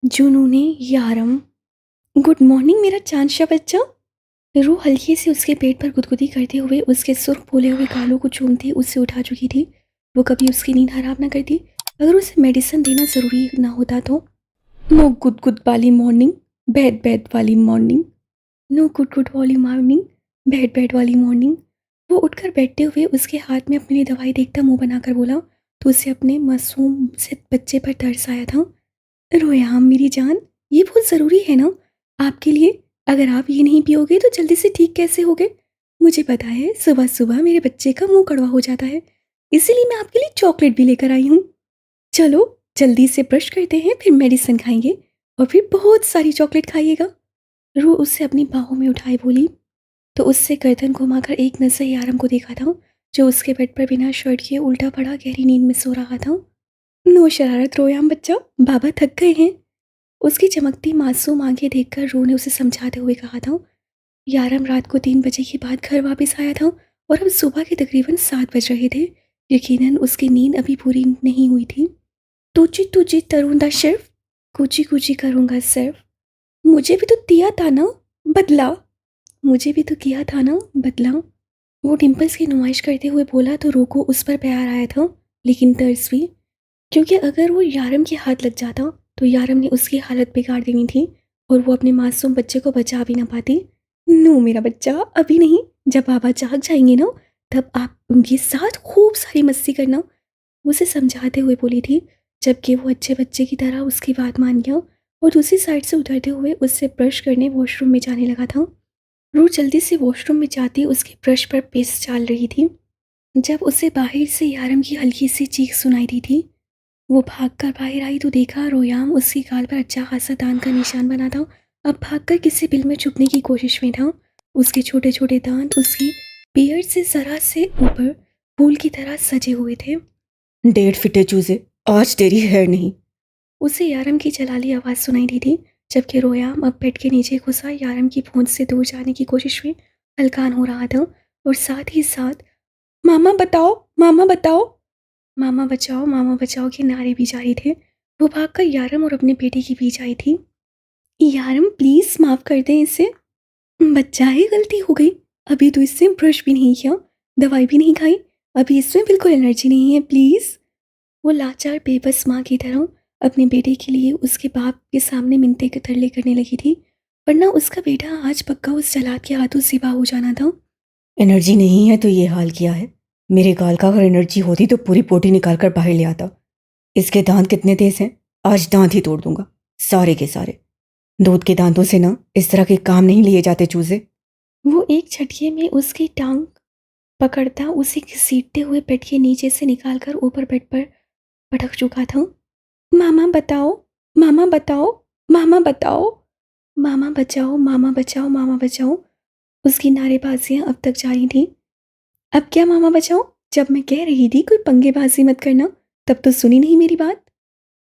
जुनू ने यारम, good morning मेरा चांद बच्चा। रू हल्की से उसके पेट पर गुदगुदी करते हुए उसके सुर्ख फूले हुए गालों को चूमती उससे उठा चुकी थी। वो कभी उसकी नींद हराम ना करती अगर उसे मेडिसिन देना ज़रूरी ना होता तो। नो गुड गुड वाली मॉर्निंग, बैड बैड वाली मॉर्निंग। नो गुड गुड वाली मॉर्निंग, बैड बैड वाली मॉर्निंग। वो उठकर बैठते हुए उसके हाथ में अपने लिए दवाई देखता मुंह बनाकर बोला तो उसे अपने मासूम से बच्चे पर तरस आया था। रोयाम मेरी जान, ये बहुत ज़रूरी है ना आपके लिए। अगर आप ये नहीं पियोगे तो जल्दी से ठीक कैसे होगे? मुझे पता है सुबह सुबह मेरे बच्चे का मुंह कड़वा हो जाता है, इसीलिए मैं आपके लिए चॉकलेट भी लेकर आई हूँ। चलो जल्दी से ब्रश करते हैं, फिर मेडिसिन खाएंगे और फिर बहुत सारी चॉकलेट खाइएगा। रू उससे अपनी बाहों में उठाए बोली तो उससे गर्दन घुमाकर एक नजर यारम को देखा था, जो उसके बेड पर बिना शर्ट किए उल्टा पड़ा गहरी नींद में सो रहा था। नो शरारत रोयाम बच्चा, बाबा थक गए हैं। उसकी चमकती मासूम आंखें देखकर रू ने उसे समझाते हुए कहा था। यारम रात को 3 बजे के बाद घर वापस आया था और अब सुबह के तकरीबन 7 बज रहे थे। यकीनन उसकी नींद अभी पूरी नहीं हुई थी। तुझी तुझी तरुंदा सिर्फ, कुची कुची करूंगा सिर्फ। मुझे भी तो दिया था ना बदला, मुझे भी तो किया था ना बदला। वो डिम्पल्स की नुमाइश करते हुए बोला तो रू को उस पर प्यार आया था, लेकिन तरस भी, क्योंकि अगर वो यारम के हाथ लग जाता तो यारम ने उसकी हालत बिगाड़ देनी थी और वो अपने मासूम बच्चे को बचा भी ना पाती। नो मेरा बच्चा, अभी नहीं, जब बाबा जाग जाएंगे ना तब आप उनके साथ खूब सारी मस्ती करना, उसे समझाते हुए बोली थी। जबकि वो अच्छे बच्चे की तरह उसकी बात मान गया और दूसरी साइड से उतरते हुए उससे ब्रश करने वॉशरूम में जाने लगा था। रू जल्दी से वॉशरूम में जाती उसके ब्रश पर पेस्ट डाल रही थी जब उसे बाहर से यारम की हल्की सी चीख सुनाई दी थी। वो भागकर बाहर आई तो देखा रोयाम उसकी गाल पर अच्छा खासा दांत का निशान बना था। अब भागकर किसी बिल में छुपने की कोशिश में था। उसके छोटे छोटे दांत उसकी बियर्ड से जरा से ऊपर फूल की तरह सजे हुए थे। डेढ़ फिटे चूजे, आज तेरी है नहीं। उसे यारम की जलाली आवाज़ सुनाई दी थी, जबकि रोयाम अब बेड के नीचे घुसा यारम की पहुंच से दूर जाने की कोशिश में हलकान हो रहा था और साथ ही साथ मामा बताओ, मामा बताओ, मामा बचाओ के नारे भी जारी थे। वो भागकर यारम और अपने बेटे के बीच आई थी। यारम प्लीज माफ कर दें इसे, बच्चा है, गलती हो गई। अभी तो इससे ब्रश भी नहीं किया, दवाई भी नहीं खाई, अभी इसमें बिल्कुल एनर्जी नहीं है, प्लीज। वो लाचार बेबस माँ की तरह अपने बेटे के लिए उसके बाप के सामने मिन्नतें के तरले करने लगी थी, वरना उसका बेटा आज पक्का उस जलाद के हाथों सिवा हो जाना था। एनर्जी नहीं है तो ये हाल किया है। मेरे गाल का अगर एनर्जी होती तो पूरी पोटी निकाल कर बाहर ले आता। इसके दांत कितने तेज हैं, आज दांत ही तोड़ दूंगा, सारे के सारे। दूध के दांतों से ना इस तरह के काम नहीं लिए जाते चूजे। वो एक झटके में उसकी टांग पकड़ता उसे घसीटते हुए बेड के नीचे से निकालकर ऊपर बेड पर पटक चुका था। मामा बताओ, मामा बताओ, मामा बताओ, मामा बचाओ, मामा बचाओ, मामा बचाओ। उसकी नारेबाजियां अब तक जारी थी। अब क्या मामा बचाओ, जब मैं कह रही थी कोई पंगेबाजी मत करना तब तो सुनी नहीं मेरी बात।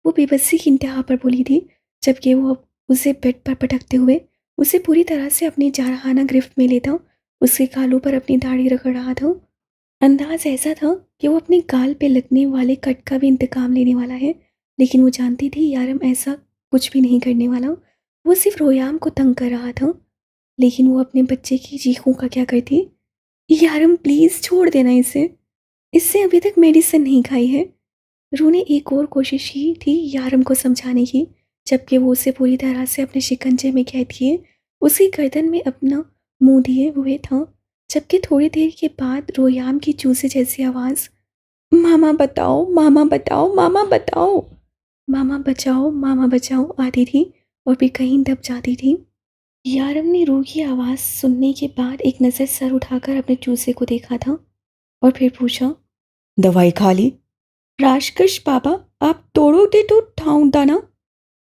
वो बेबसी की इंतहा पर बोली थी, जबकि वो अब उसे बेड पर पटकते हुए उसे पूरी तरह से अपनी जारहाना गिरफ्त में लेता उसके गालों पर अपनी दाढ़ी रगड़ रहा था। अंदाज ऐसा था कि वो अपने गाल पे लगने वाले कट का भी इंतकाम लेने वाला है, लेकिन वो जानती थी यारम ऐसा कुछ भी नहीं करने वाला। वो सिर्फ रोयाम को तंग कर रहा था, लेकिन वो अपने बच्चे की चीखों का क्या करती। यारम प्लीज छोड़ देना इसे, इससे अभी तक मेडिसिन नहीं खाई है। रू ने एक और कोशिश की थी यारम को समझाने की, जबकि वो उसे पूरी तरह से अपने शिकंजे में कैद किए उसकी गर्दन में अपना मुंह दिए हुए था। जबकि थोड़ी देर के बाद रोयाम की चूसे जैसी आवाज़, मामा बताओ, मामा बताओ, मामा बताओ, मामा बचाओ, मामा बचाओ आती थी और भी कहीं दब जाती थी। यारम ने रू की आवाज़ सुनने के बाद एक नज़र सर उठाकर अपने चूसे को देखा था और फिर पूछा, दवाई खा ली? राजकश बाबा, आप तोड़ोगे तो उठाऊंगा ना।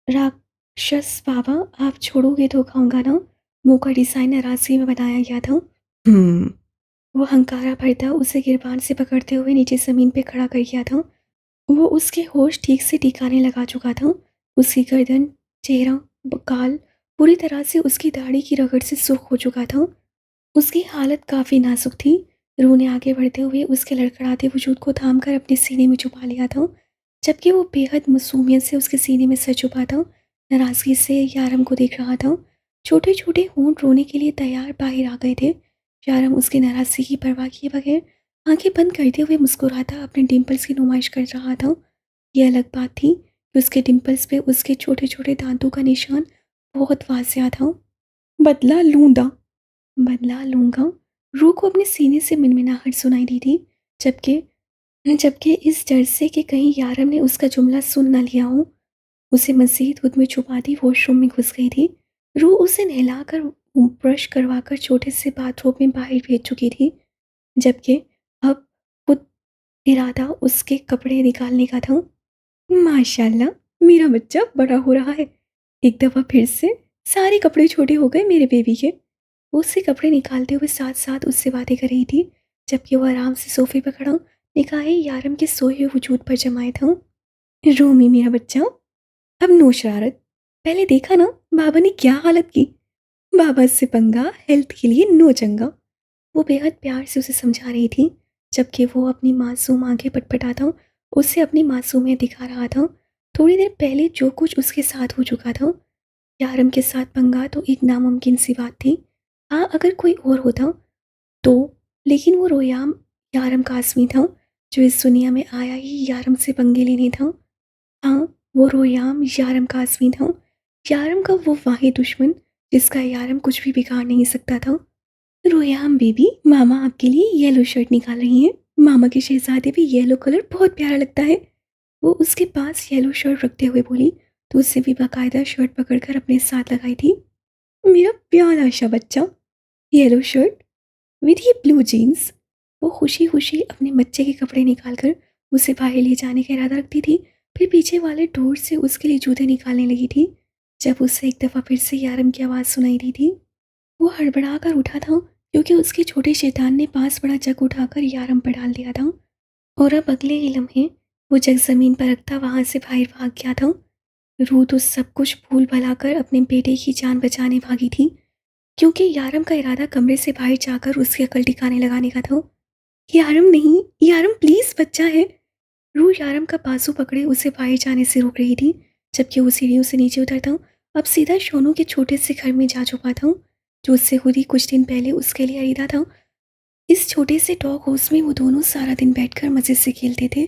राक्षस बाबा, आप छोड़ोगे तो खाऊंगा ना। मुंह का डिजाइन नाराजगी में बनाया गया था। हम्म। वो हंकारा भरता उसे गिरबान से पकड़ते हुए नीचे जमीन पे खड़ा कर गया था। वो उसके होश ठीक से ठिकाने लगा चुका था। उसकी गर्दन, चेहरा, गाल पूरी तरह से उसकी दाढ़ी की रगड़ से सुर्ख हो चुका था। उसकी हालत काफ़ी नाजुक थी। रू ने आगे बढ़ते हुए उसके लड़खड़ाते वजूद को थाम कर अपने सीने में छुपा लिया था, जबकि वो बेहद मासूमियत से उसके सीने में सर छुपा था। नाराज़गी से यारम को देख रहा था। छोटे छोटे होंठ रोने के लिए तैयार बाहर आ गए थे। यारम उसकी नाराज़गी की परवाह किए बगैर आंखें बंद करते हुए मुस्कुराता अपने डिम्पल्स की नुमाइश कर रहा था। यह अलग बात थी कि उसके डिम्पल्स पे उसके छोटे छोटे दांतों का निशान बहुत वाजिया था। बदला लूंगा, बदला लूंगा। रूह को अपने सीने से मिनमिनाहट सुनाई दी थी, जबकि जबकि इस डर से कि कहीं यारम ने उसका जुमला सुन न लिया हो, उसे मज़ीद खुद में छुपाती वॉशरूम में घुस गई थी। रूह उसे नहलाकर ब्रश करवाकर छोटे से बाथरूम में बाहर भेज चुकी थी, जबकि अब खुद इरादा उसके कपड़े निकालने का था। माशाल्लाह, मेरा बच्चा बड़ा हो रहा है। एक दफ़ा फिर से सारे कपड़े छोटे हो गए मेरे बेबी के। वो उससे कपड़े निकालते हुए साथ साथ उससे बातें कर रही थी, जबकि वो आराम से सोफे पर खड़ा निगाहें यारम के सोए हुए वजूद पर जमाए था। रोमी मेरा बच्चा, अब नो शरारत। पहले देखा ना बाबा ने क्या हालत की। बाबा से पंगा, हेल्थ के लिए नो चंगा। वो बेहद प्यार से उसे समझा रही थी, जबकि वो अपनी मासूम आंखें पटपटाता उसे अपनी मासूमियत दिखा रहा था। थोड़ी देर पहले जो कुछ उसके साथ हो चुका था, यारम के साथ पंगा तो एक नामुमकिन सी बात थी। हाँ, अगर कोई और होता तो, लेकिन वो रोयाम यारम कासमी था, जो इस दुनिया में आया ही यारम से पंगे लेने था। हाँ, वो रोयाम यारम कासमी था, यारम का वो वाहिद दुश्मन जिसका यारम कुछ भी बिगाड़ नहीं सकता था। रोयाम बेबी, मामा आपके लिए येलो शर्ट निकाल रही हैं। मामा के शहजादे पे येलो कलर बहुत प्यारा लगता है। वो उसके पास येलो शर्ट रखते हुए बोली, तो उससे भी बाकायदा शर्ट पकड़कर अपने साथ लगाई थी। मेरा प्यारा सा बच्चा, येलो शर्ट विद ये ब्लू जीन्स। वो खुशी खुशी अपने बच्चे के कपड़े निकालकर उसे बाहर ले जाने का इरादा रखती थी, फिर पीछे वाले डोर से उसके लिए जूते निकालने लगी थी, जब उसे एक दफ़ा फिर से यारम की आवाज़ सुनाई दी थी। वो हड़बड़ा कर उठा था, क्योंकि उसके छोटे शैतान ने पास बड़ा जग उठाकर यारम पर डाल दिया था, और अब अगले ही लम्हे वो जग ज़मीन पर रखता वहाँ से बाहर भाग गया था। रूह तो सब कुछ भूल भुलाकर अपने बेटे की जान बचाने भागी थी, क्योंकि यारम का इरादा कमरे से बाहर जाकर उसकी अकल ठिकाने लगाने का था। यारम नहीं, यारम प्लीज़, बच्चा है। रूह यारम का बाजू पकड़े उसे बाहर जाने से रोक रही थी, जबकि वो सीढ़ियों से नीचे उतरता अब सीधा शोनू के छोटे से घर में जा चुका था, जो उससे खुद ही कुछ दिन पहले उसके लिए खरीदा था। इस छोटे से डॉग हाउस में वो दोनों सारा दिन बैठकर मज़े से खेलते थे,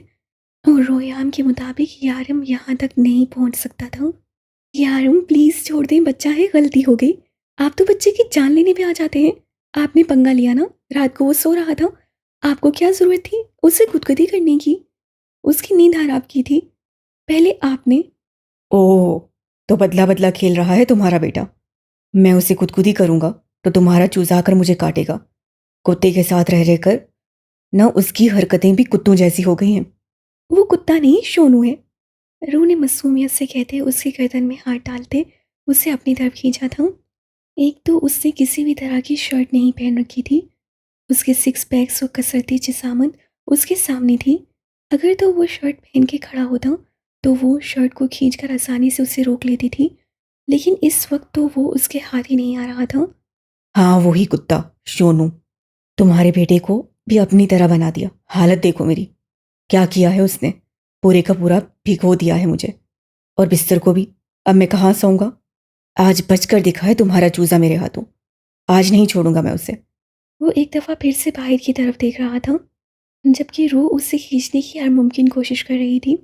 और रोयाम के मुताबिक यारम यहाँ तक नहीं पहुँच सकता था। यारम प्लीज़ छोड़ दें, बच्चा है, गलती हो गई। आप तो बच्चे की जान लेने पे आ जाते हैं। आपने पंगा लिया ना, रात को वो सो रहा था, आपको क्या ज़रूरत थी उसे गुदगुदी करने की। उसकी नींद हराम की थी पहले आपने। ओह, तो बदला बदला खेल रहा है तुम्हारा बेटा। मैं उसे गुदगुदी करूंगा तो तुम्हारा चूजा आकर मुझे काटेगा। कुत्ते के साथ रह रहकर न उसकी हरकतें भी कुत्तों जैसी हो गई हैं। वो कुत्ता नहीं, शोनू है। रूह ने मासूमियत से कहते उसकी गर्दन में हाथ डालते उसे अपनी तरफ खींचा था। एक तो उसने किसी भी तरह की शर्ट नहीं पहन रखी थी, उसके सिक्स पैक्स और कसरती जिसामत उसके सामने थी। अगर तो वो शर्ट पहन के खड़ा होता तो वो शर्ट को खींचकर आसानी से उसे रोक लेती थी, लेकिन इस वक्त तो वो उसके हाथ ही नहीं आ रहा था। हाँ, वही कुत्ता शोनू तुम्हारे बेटे को भी अपनी तरह बना दिया। हालत देखो मेरी, क्या किया है उसने। पूरे का पूरा भिगो दिया है मुझे, और बिस्तर को भी। अब मैं कहाँ सोऊंगा। आज बचकर दिखा है तुम्हारा चूजा मेरे हाथों। आज नहीं छोड़ूंगा मैं उसे। वो एक दफ़ा फिर से बाहर की तरफ देख रहा था, जबकि रूह उसे खींचने की हर मुमकिन कोशिश कर रही थी।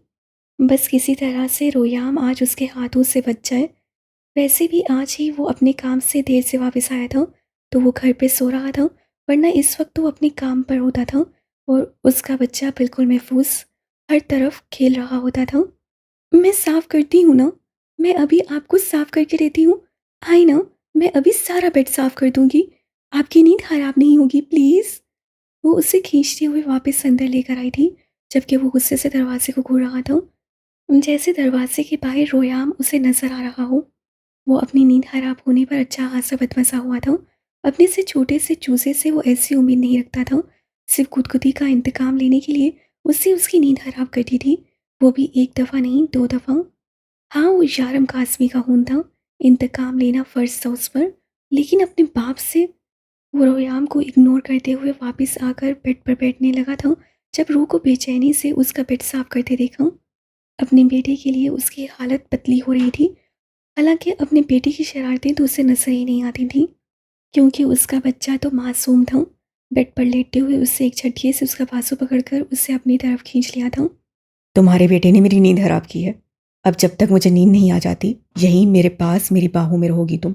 बस किसी तरह से रोयाम आज उसके हाथों से बच जाए। वैसे भी आज ही वो अपने काम से देर से वापस आया था, तो वो घर पे सो रहा था, वरना इस वक्त वो अपने काम पर होता था, और उसका बच्चा बिल्कुल महफूज हर तरफ खेल रहा होता था। मैं साफ़ करती हूँ ना, मैं अभी आपको साफ़ करके देती हूँ। आई ना, मैं अभी सारा बेड साफ़ कर दूँगी, आपकी नींद खराब नहीं होगी, प्लीज़। वो उसे खींचते हुए वापस अंदर लेकर आई थी, जबकि वो गुस्से से दरवाजे को घूर रहा था, जैसे दरवाजे के बाहर रोयाम उसे नजर आ रहा हो। वो अपनी नींद खराब होने पर अच्छा खासा बदमज़ा हुआ था। अपने से छोटे से चूजे से वो ऐसी उम्मीद नहीं रखता था। सिर्फ खुदकुदी का इंतकाम लेने के लिए उससे उसकी नींद खराब करती थी, वो भी एक दफ़ा नहीं, दो दफ़ा। हाँ, वो यारम कासमी का खून था, इंतकाम लेना फ़र्ज था उस पर, लेकिन अपने बाप से। वो रोयाम को इग्नोर करते हुए वापस आकर बेड पर बैठने लगा था, जब रूह को बेचैनी से उसका बेड साफ करते देखा। अपने बेटे के लिए उसकी हालत पतली हो रही थी। हालांकि अपने बेटे की शरारतें तो उसे नजर ही नहीं आती थी, क्योंकि उसका बच्चा तो मासूम था। बेड पर लेटे हुए उससे एक झटके से उसका बाजू पकड़कर उसे अपनी तरफ खींच लिया था। तुम्हारे बेटे ने मेरी नींद हराम की है। अब जब तक मुझे नींद नहीं आ जाती, यहीं मेरे पास मेरी बाहों में रहोगी तुम।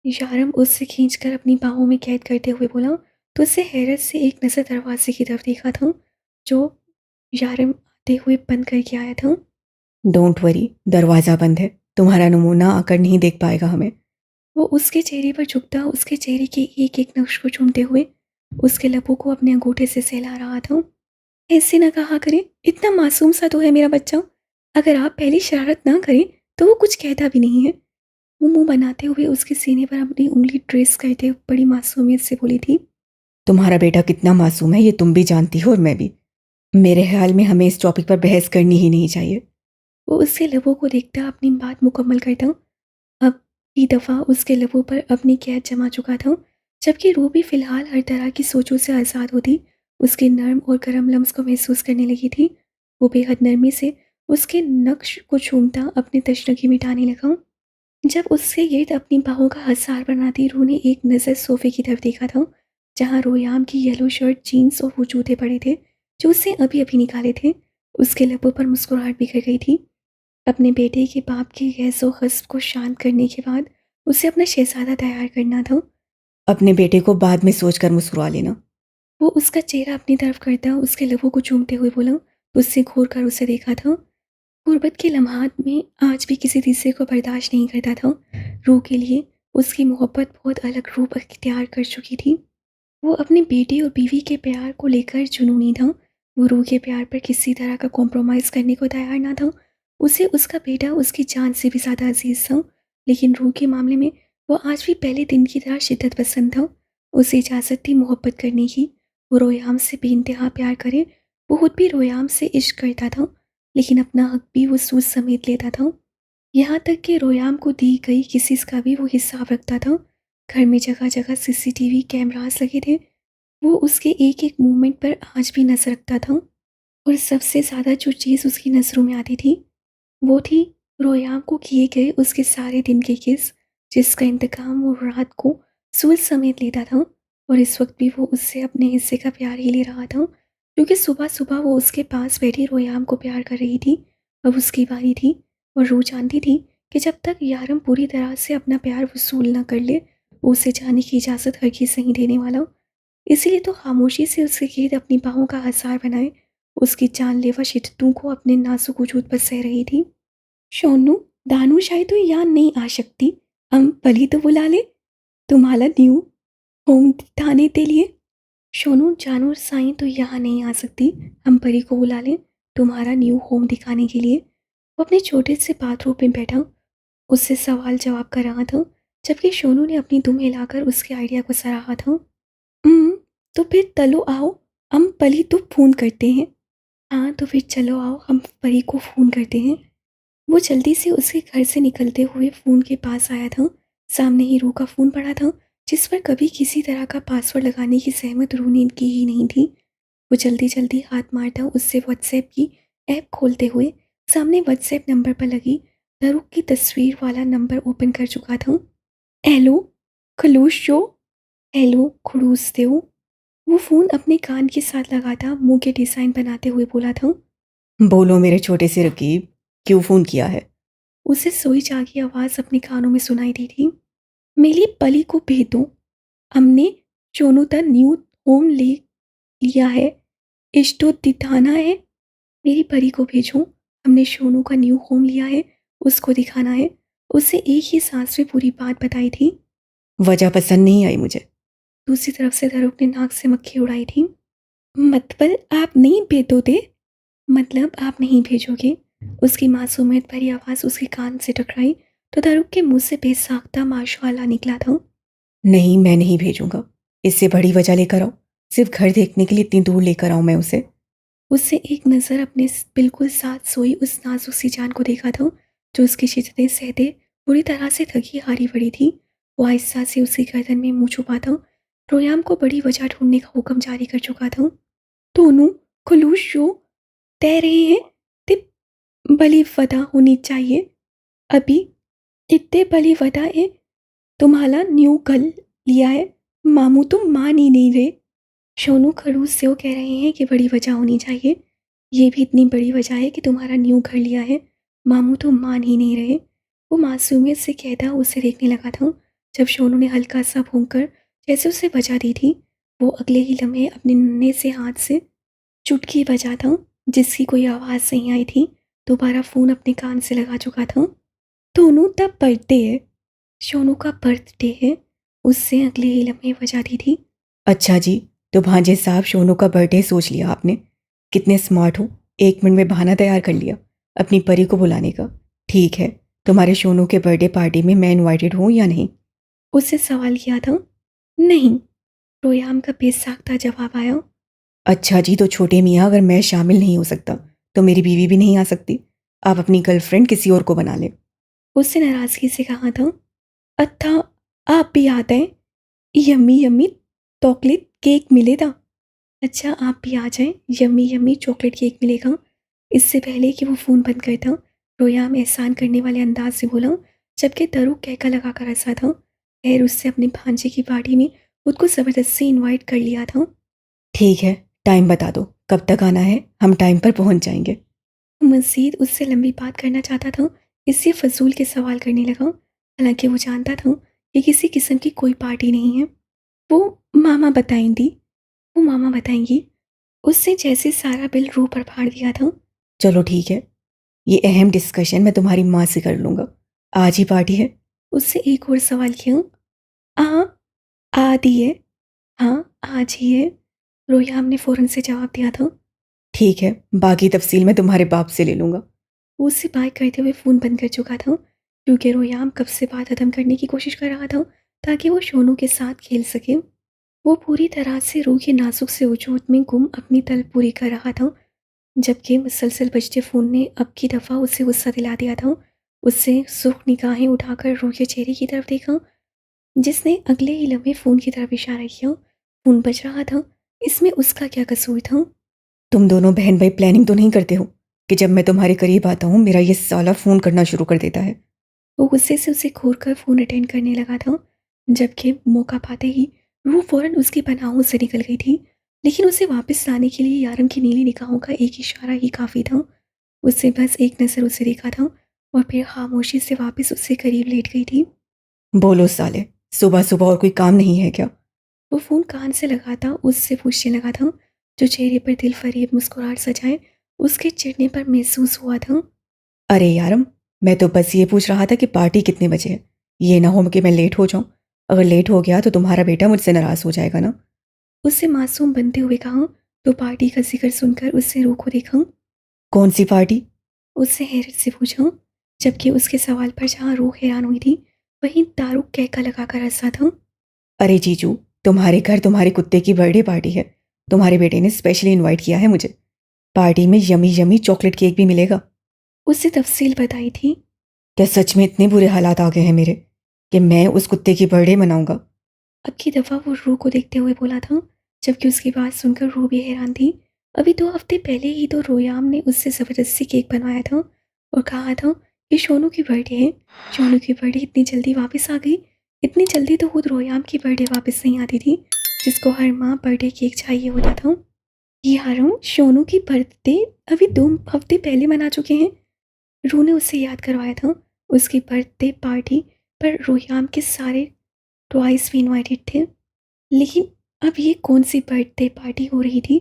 यारम उससे खींचकर अपनी बाहों में कैद करते हुए बोला, तो उससे हैरत से एक नज़र दरवाजे की तरफ देखा था, जो यारम आते हुए बंद करके आया था। डोंट वरी, दरवाज़ा बंद है। तुम्हारा नमूना आकर नहीं देख पाएगा हमें। वो उसके चेहरे पर झुकता, उसके चेहरे के एक एक नक्श को चूमते हुए उसके लबों को अपने अंगूठे से सहला रहा था। ऐसे ना कहा करें, इतना मासूम सा तो है मेरा बच्चा। अगर आप पहले शरारत ना करें तो वो कुछ कहता भी नहीं है। वो मुंह बनाते हुए उसके सीने पर अपनी उंगली ट्रेस करते हुए बड़ी मासूमियत से बोली थी। तुम्हारा बेटा कितना मासूम है ये तुम भी जानती हो और मैं भी। मेरे ख्याल में हमें इस टॉपिक पर बहस करनी ही नहीं चाहिए। वो उसके लबों को देखता अपनी बात मुकम्मल करता। अब की दफ़ा उसके लबों पर अपनी कैद जमा चुका था, जबकि रूह भी फिलहाल हर तरह की सोचों से आज़ाद होती उसके नर्म और गर्म लम्स को महसूस करने लगी थी। वो बेहद नरमी से उसके नक्श को चूमता अपनी तशनगी मिटाने लगा। जब उससे गिर्द अपनी बाहों का हसार बनाती रूह ने एक नज़र सोफे की तरफ देखा था, जहाँ रोयाम की येलो शर्ट, जीन्स और वो जूते पड़े थे जो उससे अभी अभी निकाले थे। उसके लबों पर मुस्कुराहट बिखर गई थी। अपने बेटे के बाप की गैसो ख़स्ब को शांत करने के बाद उसे अपना शहज़ादा तैयार करना था। अपने बेटे को बाद में सोचकर मुस्कुरा लेना। वो उसका चेहरा अपनी तरफ करता उसके लबों को चूमते हुए बोला, उससे घूर कर उसे देखा था। गुर्बत के लम्हात में आज भी किसी तीसरे को बर्दाश्त नहीं करता था। रूह के लिए उसकी मोहब्बत बहुत अलग रूप अख्तियार कर चुकी थी। वो अपने बेटे और बीवी के प्यार को लेकर जुनूनी था। वो रूह के प्यार पर किसी तरह का कॉम्प्रोमाइज़ करने को तैयार ना था। उसे उसका बेटा उसकी जान से भी ज़्यादा अजीज़ था, लेकिन रूह के मामले में वो आज भी पहले दिन की तरह शिद्दत पसंद था। उसे इजाज़त थी मोहब्बत करने की। वो रोयाम से बेइंतहा प्यार करे। वो खुद भी रोयाम से इश्क करता था, लेकिन अपना हक भी वो सूद समेत लेता था। यहाँ तक कि रोयाम को दी गई किसी का भी वो हिसाब रखता था। घर में जगह जगह सीसीटीवी कैमरास लगे थे। वो उसके एक एक मूवमेंट पर आज भी नज़र रखता था। और सबसे ज़्यादा जो चीज़ उसकी नज़रों में आती थी, वो थी रोयाम को किए गए उसके सारे दिन के किस, जिसका इंतकाम वो रात को सूल समेत लेता था। और इस वक्त भी वो उससे अपने हिस्से का प्यार ही ले रहा था, क्योंकि सुबह सुबह वो उसके पास बैठी रोयाम को प्यार कर रही थी। अब उसकी बारी थी, और रूह जानती थी कि जब तक यारम पूरी तरह से अपना प्यार वसूल न कर ले, वो उसे जाने की इजाज़त हरगिज़ नहीं देने वाला। इसीलिए तो खामोशी से उसके गिर्द अपनी बाहों का हसार बनाए उसकी जानलेवा शिद्दतों को अपने नाजुक वजूद पर सह रही थी। शोनू, दानू शायद तो यहाँ नहीं आ सकती। हम पली तो बुला ले, तुम्हारा न्यू होम दिखाने के लिए। शोनू, जानू और साईं तो यहाँ नहीं आ सकती। हम परी को बुला लें तुम्हारा न्यू होम दिखाने के लिए। वो अपने छोटे से बाथरूम में बैठा उससे सवाल जवाब कर रहा था, जबकि शोनू ने अपनी दुम हिलाकर उसके आइडिया को सराहा था। तो फिर तलो आओ, हम परी तो फ़ोन करते हैं। हाँ तो फिर चलो आओ, हम परी को फ़ोन करते हैं। वो जल्दी से उसके घर से निकलते हुए फ़ोन के पास आया था। सामने ही रूह का फ़ोन पड़ा था, जिस पर कभी किसी तरह का पासवर्ड लगाने की सहमत रूह ने की ही नहीं थी। वो जल्दी जल्दी हाथ मारता उससे व्हाट्सएप की ऐप खोलते हुए सामने व्हाट्सएप नंबर पर लगी दरुक की तस्वीर वाला नंबर ओपन कर चुका था। हेलो खलूस शो, हेलो खड़ूस देव। वो फ़ोन अपने कान के साथ लगाता मुंह के डिज़ाइन बनाते हुए बोला था। बोलो मेरे छोटे से रकीब, क्यों फ़ोन किया है? उसे सोई जागी आवाज़ अपने कानों में सुनाई दी थी। मेरी पली को भेज दो, हमने चोनू न्यू होम ले लिया है। इष्टो दिखाना है। मेरी परी को भेजो, हमने सोनू का न्यू होम लिया है, उसको दिखाना है। उसे एक ही सांस में पूरी बात बताई थी। वजह पसंद नहीं आई मुझे। दूसरी तरफ से दरुक ने नाक से मक्खी उड़ाई थी। मतलब आप नहीं भेजोगे? मतलब आप नहीं भेजोगे? उसकी मासूमियत भरी आवाज़ उसके कान से टकराई तो दरुक के मुंह से बेसाख्ता माशाअल्लाह निकला था। नहीं, मैं नहीं भेजूंगा। इससे बड़ी वजह लेकर आओ। सिर्फ घर देखने के लिए इतनी दूर लेकर आऊं मैं उसे? उससे एक नज़र अपने बिल्कुल साथ सोई उस नाजुक सी जान को देखा था, जो उसकी शिद्दतें सहते पूरी तरह से थकी हारी पड़ी थी। वो आहिस्ता से उसकी गर्दन में मुंह छुपा था। रोयाम को बड़ी वजह ढूंढने का हुक्म जारी कर चुका था। दोनों खलूस शो तय रहे हैं, तिप बली फदा होनी चाहिए। अभी इतने बड़ी वजह है, तुम्हारा न्यू घर लिया है, मामू तुम मान ही नहीं रहे। सोनू खड़ूस से वो कह रहे हैं कि बड़ी वजह होनी चाहिए, ये भी इतनी बड़ी वजह है कि तुम्हारा न्यू घर लिया है, मामू तो मान ही नहीं रहे। वो मासूमियत से कहता उसे देखने लगा था। जब सोनू ने हल्का सा भून कर जैसे उसे वजह दी थी, वो अगले ही लम्हे अपने नन्हे से हाथ से चुटकी बजा था, जिसकी कोई आवाज़ नहीं आई थी। दोबारा फ़ोन अपने कान से लगा चुका था। दोनों तब बर्थडे है, सोनू का बर्थडे है, उससे अगले ही लम्हे वजह दी थी। अच्छा जी, तो भांजे साहब सोनू का बर्थडे सोच लिया आपने। कितने स्मार्ट हो, 1 मिनट में बहाना तैयार कर लिया अपनी परी को बुलाने का। ठीक है, तुम्हारे सोनू के बर्थडे पार्टी में मैं इनवाइटेड हूँ या नहीं? उससे सवाल किया था। नहीं, रोयाम का बेसाख्ता जवाब आया। अच्छा जी, तो छोटे मियाँ अगर मैं शामिल नहीं हो सकता तो मेरी बीवी भी नहीं आ सकती। आप अपनी गर्लफ्रेंड किसी और को बना लें। उससे नाराज़गी से कहा था। अच्छा, आप भी आते हैं, यम्मी यम्मी चॉकलेट केक मिलेगा। अच्छा, आप भी आ जाएं, यम्मी यम्मी चॉकलेट केक मिलेगा। इससे पहले कि वो फ़ोन बंद करता, रोयाम एहसान करने वाले अंदाज से बोला, जबकि दरू कहका लगा कर हंसा था। खैर, उससे अपने भांजे की पार्टी में खुद को ज़बरदस्ती इनवाइट कर लिया था। ठीक है, टाइम बता दो, कब तक आना है, हम टाइम पर पहुंच जाएंगे। मज़ीद उससे लंबी बात करना चाहता था, इससे फ़ज़ूल के सवाल करने लगा। हालांकि वो जानता था कि किसी किस्म की कोई पार्टी नहीं है। वो मामा बताएंगी, वो मामा बताएंगी। उससे जैसे सारा बिल रूह पर फाड़ दिया था। चलो ठीक है, ये अहम डिस्कशन मैं तुम्हारी माँ से कर लूँगा। आज ही पार्टी है? उससे एक और सवाल किया। हाँ, आदि है। हाँ, आज ही है। रोयाम ने फ़ौरन से जवाब दिया था। ठीक है, बाकी तफसील मैं तुम्हारे बाप से ले लूँगा। वो उससे बात करते हुए फ़ोन बंद कर चुका था, क्योंकि रोयाम कब से बात ख़त्म करने की कोशिश कर रहा था ताकि वो सोनू के साथ खेल सके। वो पूरी तरह से रूह के नाजुक से वजूद में गुम अपनी तलब पूरी कर रहा था, जबकि मुसलसल बजते फ़ोन ने अब की दफ़ा उसे गुस्सा दिला दिया था। उससे सुर्ख निगाहें उठाकर रूह के चेहरे की तरफ देखा, जिसने अगले ही लम्हे फ़ोन की तरफ इशारा किया। फ़ोन बज रहा था, इसमें उसका क्या कसूर था? तुम दोनों बहन भाई प्लानिंग तो नहीं करते हो कि जब मैं तुम्हारे करीब आता हूँ मेरा ये साला फ़ोन करना शुरू कर देता है? वो गुस्से से उसे घूर कर फ़ोन अटेंड करने लगा था, जबकि मौका पाते ही रूह फ़ौरन उसकी पनाहों से निकल गई थी। लेकिन उसे वापस लाने के लिए यारम की नीली निगाहों का एक इशारा ही काफ़ी था। उससे बस एक नज़र उसे देखा था और फिर खामोशी से वापस उससे करीब लेट गई थी। बोलो साले, सुबह सुबह और कोई काम नहीं है क्या? वो फ़ोन कान से लगाता उससे पूछने लगा था, जो चेहरे पर दिल फरेब मुस्कुराहट सजाए उसके चिढ़ने पर महसूस हुआ था। अरे यारम, मैं तो बस ये पूछ रहा था कि पार्टी कितने बजे है। ये ना हो कि मैं लेट हो जाऊँ। अगर लेट हो गया तो तुम्हारा बेटा मुझसे नाराज़ हो जाएगा ना। उससे मासूम बनते हुए कहा, तो पार्टी का जिक्र सुनकर उससे रूह को देखा। कौन सी पार्टी? उससे हैरत से पूछा, जबकि उसके सवाल पर जहाँ रूह हैरान हुई थी, वहीं तारुक कहका लगाकर हंसा था। अरे जीजू, तुम्हारे घर तुम्हारे कुत्ते की बर्थडे पार्टी है। तुम्हारे बेटे ने स्पेशली इनवाइट किया है मुझे। पार्टी में यमी यमी चॉकलेट केक भी मिलेगा। उससे तफसील बताई थी। क्या सच में इतने बुरे हालात आ गए हैं मेरे कि मैं उस कुत्ते की बर्थडे मनाऊंगा? अब की दफ़ा वो रूह को देखते हुए बोला था, जबकि उसकी बात सुनकर रूह भी हैरान थी। अभी 2 हफ्ते पहले ही तो रोयाम ने उससे ज़बरदस्ती केक बनवाया था और कहा था कि सोनू की बर्थडे है। सोनू की बर्थडे इतनी जल्दी वापस आ गई। इतनी जल्दी तो खुद रोयाम की बर्थडे वापस नहीं आती थी, जिसको हर माह बर्थडे केक चाहिए होता था। ये हारम, सोनू की बर्थडे अभी 2 हफ्ते पहले मना चुके हैं। रूह ने उससे याद करवाया था उसकी बर्थडे पार्टी पर रोयाम के सारे ट्वाइस भी इनवाइटेड थे। लेकिन अब ये कौन सी बर्थडे पार्टी हो रही थी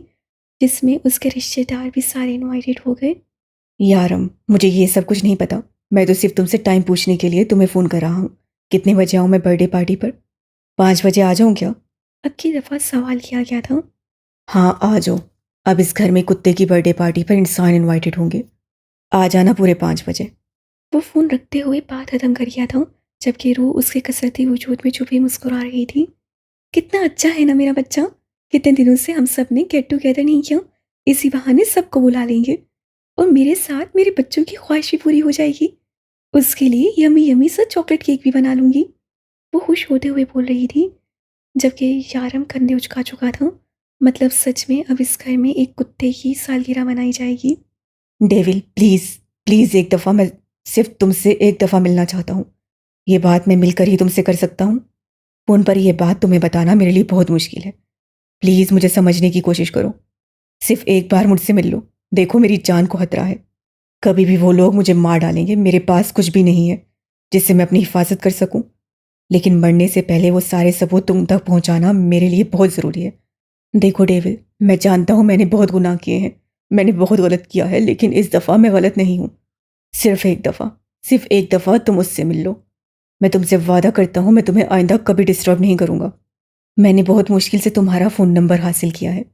जिसमें उसके रिश्तेदार भी सारे इनवाइटेड हो गए? यारम, मुझे ये सब कुछ नहीं पता। मैं तो सिर्फ तुमसे टाइम पूछने के लिए तुम्हें फ़ोन कर रहा हूँ। कितने बजे आऊँ मैं बर्थडे पार्टी पर? 5 बजे आ जाऊँ क्या? अब की दफ़ा सवाल किया गया था। हाँ, आ जाओ। अब इस घर में कुत्ते की बर्थडे पार्टी पर इंसान इनवाइटेड होंगे। आ जाना पूरे 5 बजे। वो फ़ोन रखते हुए बात खत्म कर गया था, जबकि रूह उसके कसरती वजूद में छुपी मुस्कुरा रही थी। कितना अच्छा है ना मेरा बच्चा। कितने दिनों से हम सब ने गेट टुगेदर नहीं किया, इसी बहाने सबको बुला लेंगे और मेरे साथ मेरे बच्चों की ख्वाहिश भी पूरी हो जाएगी। उसके लिए यमी यमी सा चॉकलेट केक भी बना लूंगी। वो खुश होते हुए बोल रही थी, जबकि यारम कंधे उचका चुका था। मतलब सच में अब इस घर में एक कुत्ते की सालगिरह मनाई जाएगी। डेविल, प्लीज़, प्लीज़ एक दफ़ा, मैं सिर्फ तुमसे एक दफ़ा मिलना चाहता हूँ। ये बात मैं मिलकर ही तुमसे कर सकता हूँ। फ़ोन पर ये बात तुम्हें बताना मेरे लिए बहुत मुश्किल है। प्लीज़ मुझे समझने की कोशिश करो। सिर्फ एक बार मुझसे मिल लो। देखो मेरी जान को खतरा है। कभी भी वो लोग मुझे मार डालेंगे। मेरे पास कुछ भी नहीं है जिससे मैं अपनी हिफाजत कर सकूं। लेकिन मरने से पहले वो सारे सबूत तुम तक पहुंचाना मेरे लिए बहुत ज़रूरी है। देखो डेविल, मैं जानता हूँ मैंने बहुत गुनाह किए हैं, मैंने बहुत गलत किया है, लेकिन इस दफ़ा मैं गलत नहीं हूँ। सिर्फ एक दफ़ा तुम मुझसे मिल लो। मैं तुमसे वादा करता हूँ मैं तुम्हें आइंदा कभी डिस्टर्ब नहीं करूँगा। मैंने बहुत मुश्किल से तुम्हारा फ़ोन नंबर हासिल किया है।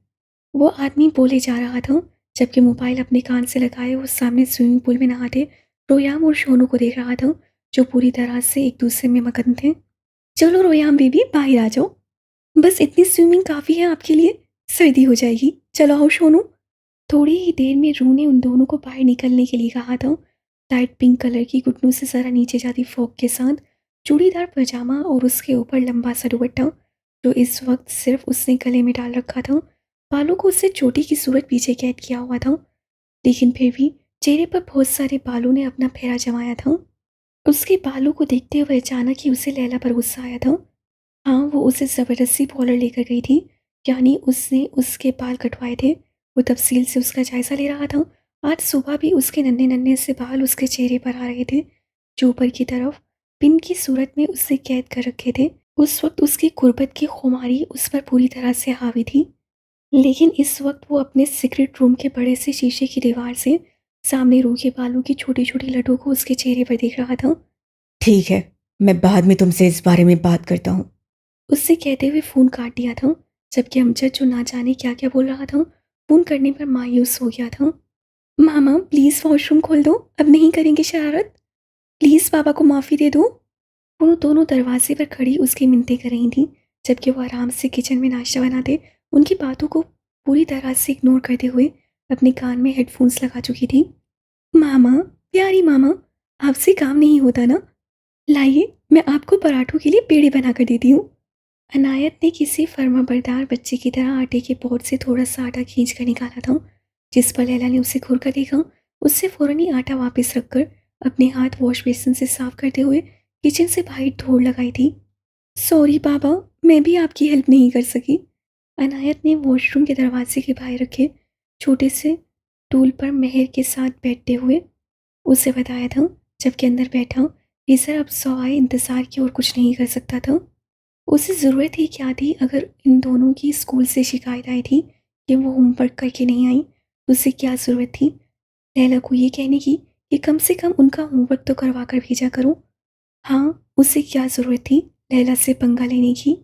वो आदमी बोले जा रहा था जबकि मोबाइल अपने कान से लगाए वो सामने स्विमिंग पूल में नहाते रोयाम और शोनू को देख रहा था, जो पूरी तरह से एक दूसरे में मगन थे। चलो रोयाम बेबी बाहर आ जाओ, बस इतनी स्विमिंग काफ़ी है आपके लिए, सर्दी हो जाएगी। चलो आओ शोनू। थोड़ी ही देर में रू ने उन दोनों को बाहर निकलने के लिए कहा था। लाइट पिंक कलर की घुटनों से ज़रा नीचे जाती फ्रॉक के साथ चूड़ीदार पजामा और उसके ऊपर लंबा सा दुपट्टा, जो इस वक्त सिर्फ उसने गले में डाल रखा था। बालों को उससे चोटी की सूरत पीछे कैद किया हुआ था, लेकिन फिर भी चेहरे पर बहुत सारे बालों ने अपना फेरा जमाया था। उसके बालों को देखते हुए अचानक ही उसे लैला पर गुस्सा आया था। हाँ, वो उसे ज़बरदस्ती पॉलर लेकर गई थी, यानी उसने उसके बाल कटवाए थे। वो तफसील से उसका जायज़ा ले रहा था। आज सुबह भी उसके नन्हे नन्हे से बाल उसके चेहरे पर आ रहे थे, जो ऊपर की तरफ पिन की सूरत में उसने कैद कर रखे थे। उस वक्त उसकी गुर्बत की खुमारी उस पर पूरी तरह से हावी थी, लेकिन इस वक्त वो अपने सीक्रेट रूम के बड़े से शीशे की दीवार से सामने रू के बालों की छोटी छोटी लटों को उसके चेहरे पर देख रहा था। ठीक है, मैं बाद में तुमसे इस बारे में बात करता हूँ। उससे कहते हुए फ़ोन काट दिया था, जबकि अमजद जो ना जाने क्या क्या बोल रहा था फ़ोन करने पर मायूस हो गया था। मामा प्लीज़ वॉशरूम खोल दो, अब नहीं करेंगे शरारत, प्लीज़ पापा को माफ़ी दे दो। वो दोनों दरवाजे पर खड़ी उसकी मिन्नतें कर रही थीं, जबकि वो आराम से किचन में नाश्ता बनाते उनकी बातों को पूरी तरह से इग्नोर करते हुए अपने कान में हेडफोन्स लगा चुकी थी। मामा, प्यारी मामा, आपसे काम नहीं होता ना, लाइए मैं आपको पराठों के लिए पेड़े बना कर देती हूँ। अनायत ने किसी फर्माबरदार बच्चे की तरह आटे के पॉट से थोड़ा सा आटा खींच कर निकाला था, जिस पर लैला ने उसे घूर कर देखा। उससे फ़ौरन ही आटा वापस रखकर अपने हाथ वॉश बेसिन से साफ करते हुए किचन से बाहर दौड़ लगाई थी। सॉरी पापा, मैं भी आपकी हेल्प नहीं कर सकी। अनायत ने वॉशरूम के दरवाजे के बाहर रखे छोटे से टूल पर मेहर के साथ बैठते हुए उसे बताया था, जबकि अंदर बैठा ईसर अब सवाए इंतज़ार की और कुछ नहीं कर सकता था। उसे ज़रूरत ही क्या थी? अगर इन दोनों की स्कूल से शिकायत आई थी कि वो होमवर्क करके नहीं आई, तो उसे क्या ज़रूरत थी लैला को ये कहने की कि कम से कम उनका होमवर्क तो करवा कर भेजा करो। हाँ, उसे क्या ज़रूरत थी लैला से पंगा लेने की?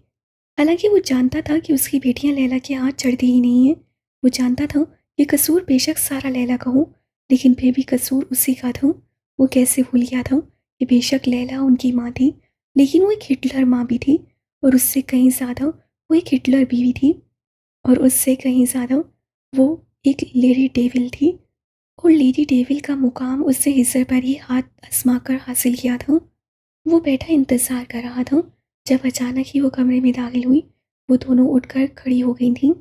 हालांकि वो जानता था कि उसकी बेटियां लैला के हाथ चढ़ती ही नहीं हैं। वो जानता था कि कसूर बेशक सारा लैला का हो, लेकिन फिर भी कसूर उसी का था। वो कैसे भूल गया था कि बेशक लैला उनकी माँ थी, लेकिन वो एक हिटलर माँ भी थी, और उससे कहीं ज़्यादा वो एक हिटलर बीवी थी, और उससे कहीं ज़्यादा वो एक लेडी डेविल थी। और लेडी डेविल का मुकाम उससे हिस्से पर ही हाथ आजमा कर हासिल किया था। वो बैठा इंतज़ार कर रहा था, जब अचानक ही वो कमरे में दाखिल हुई। वो दोनों उठकर खड़ी हो गई थीं।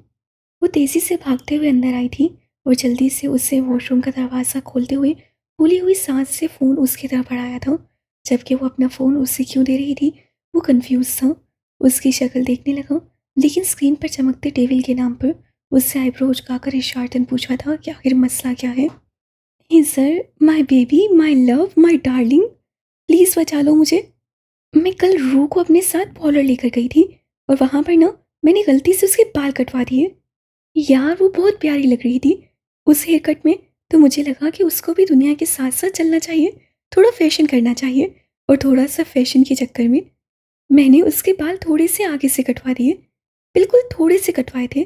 वो तेज़ी से भागते हुए अंदर आई थी और जल्दी से उससे वॉशरूम का दरवाज़ा खोलते हुए फूली हुई सांस से फ़ोन उसकी तरफ बढ़ाया था, जबकि वो अपना फ़ोन उससे क्यों दे रही थी वो कंफ्यूज था। उसकी शक्ल देखने लगा, लेकिन स्क्रीन पर चमकते डेविल के नाम पर उससे आईब्रो उचकाकर इशारतन पूछा था कि आखिर मसला क्या है। Hey sir, my baby, my love, my darling, please बचा लो मुझे। मैं कल रू को अपने साथ पॉलर लेकर गई थी, और वहाँ पर ना मैंने गलती से उसके बाल कटवा दिए। यार वो बहुत प्यारी लग रही थी उस हेयर कट में, तो मुझे लगा कि उसको भी दुनिया के साथ साथ चलना चाहिए, थोड़ा फैशन करना चाहिए। और थोड़ा सा फैशन के चक्कर में मैंने उसके बाल थोड़े से आगे से कटवा दिए, बिल्कुल थोड़े से कटवाए थे।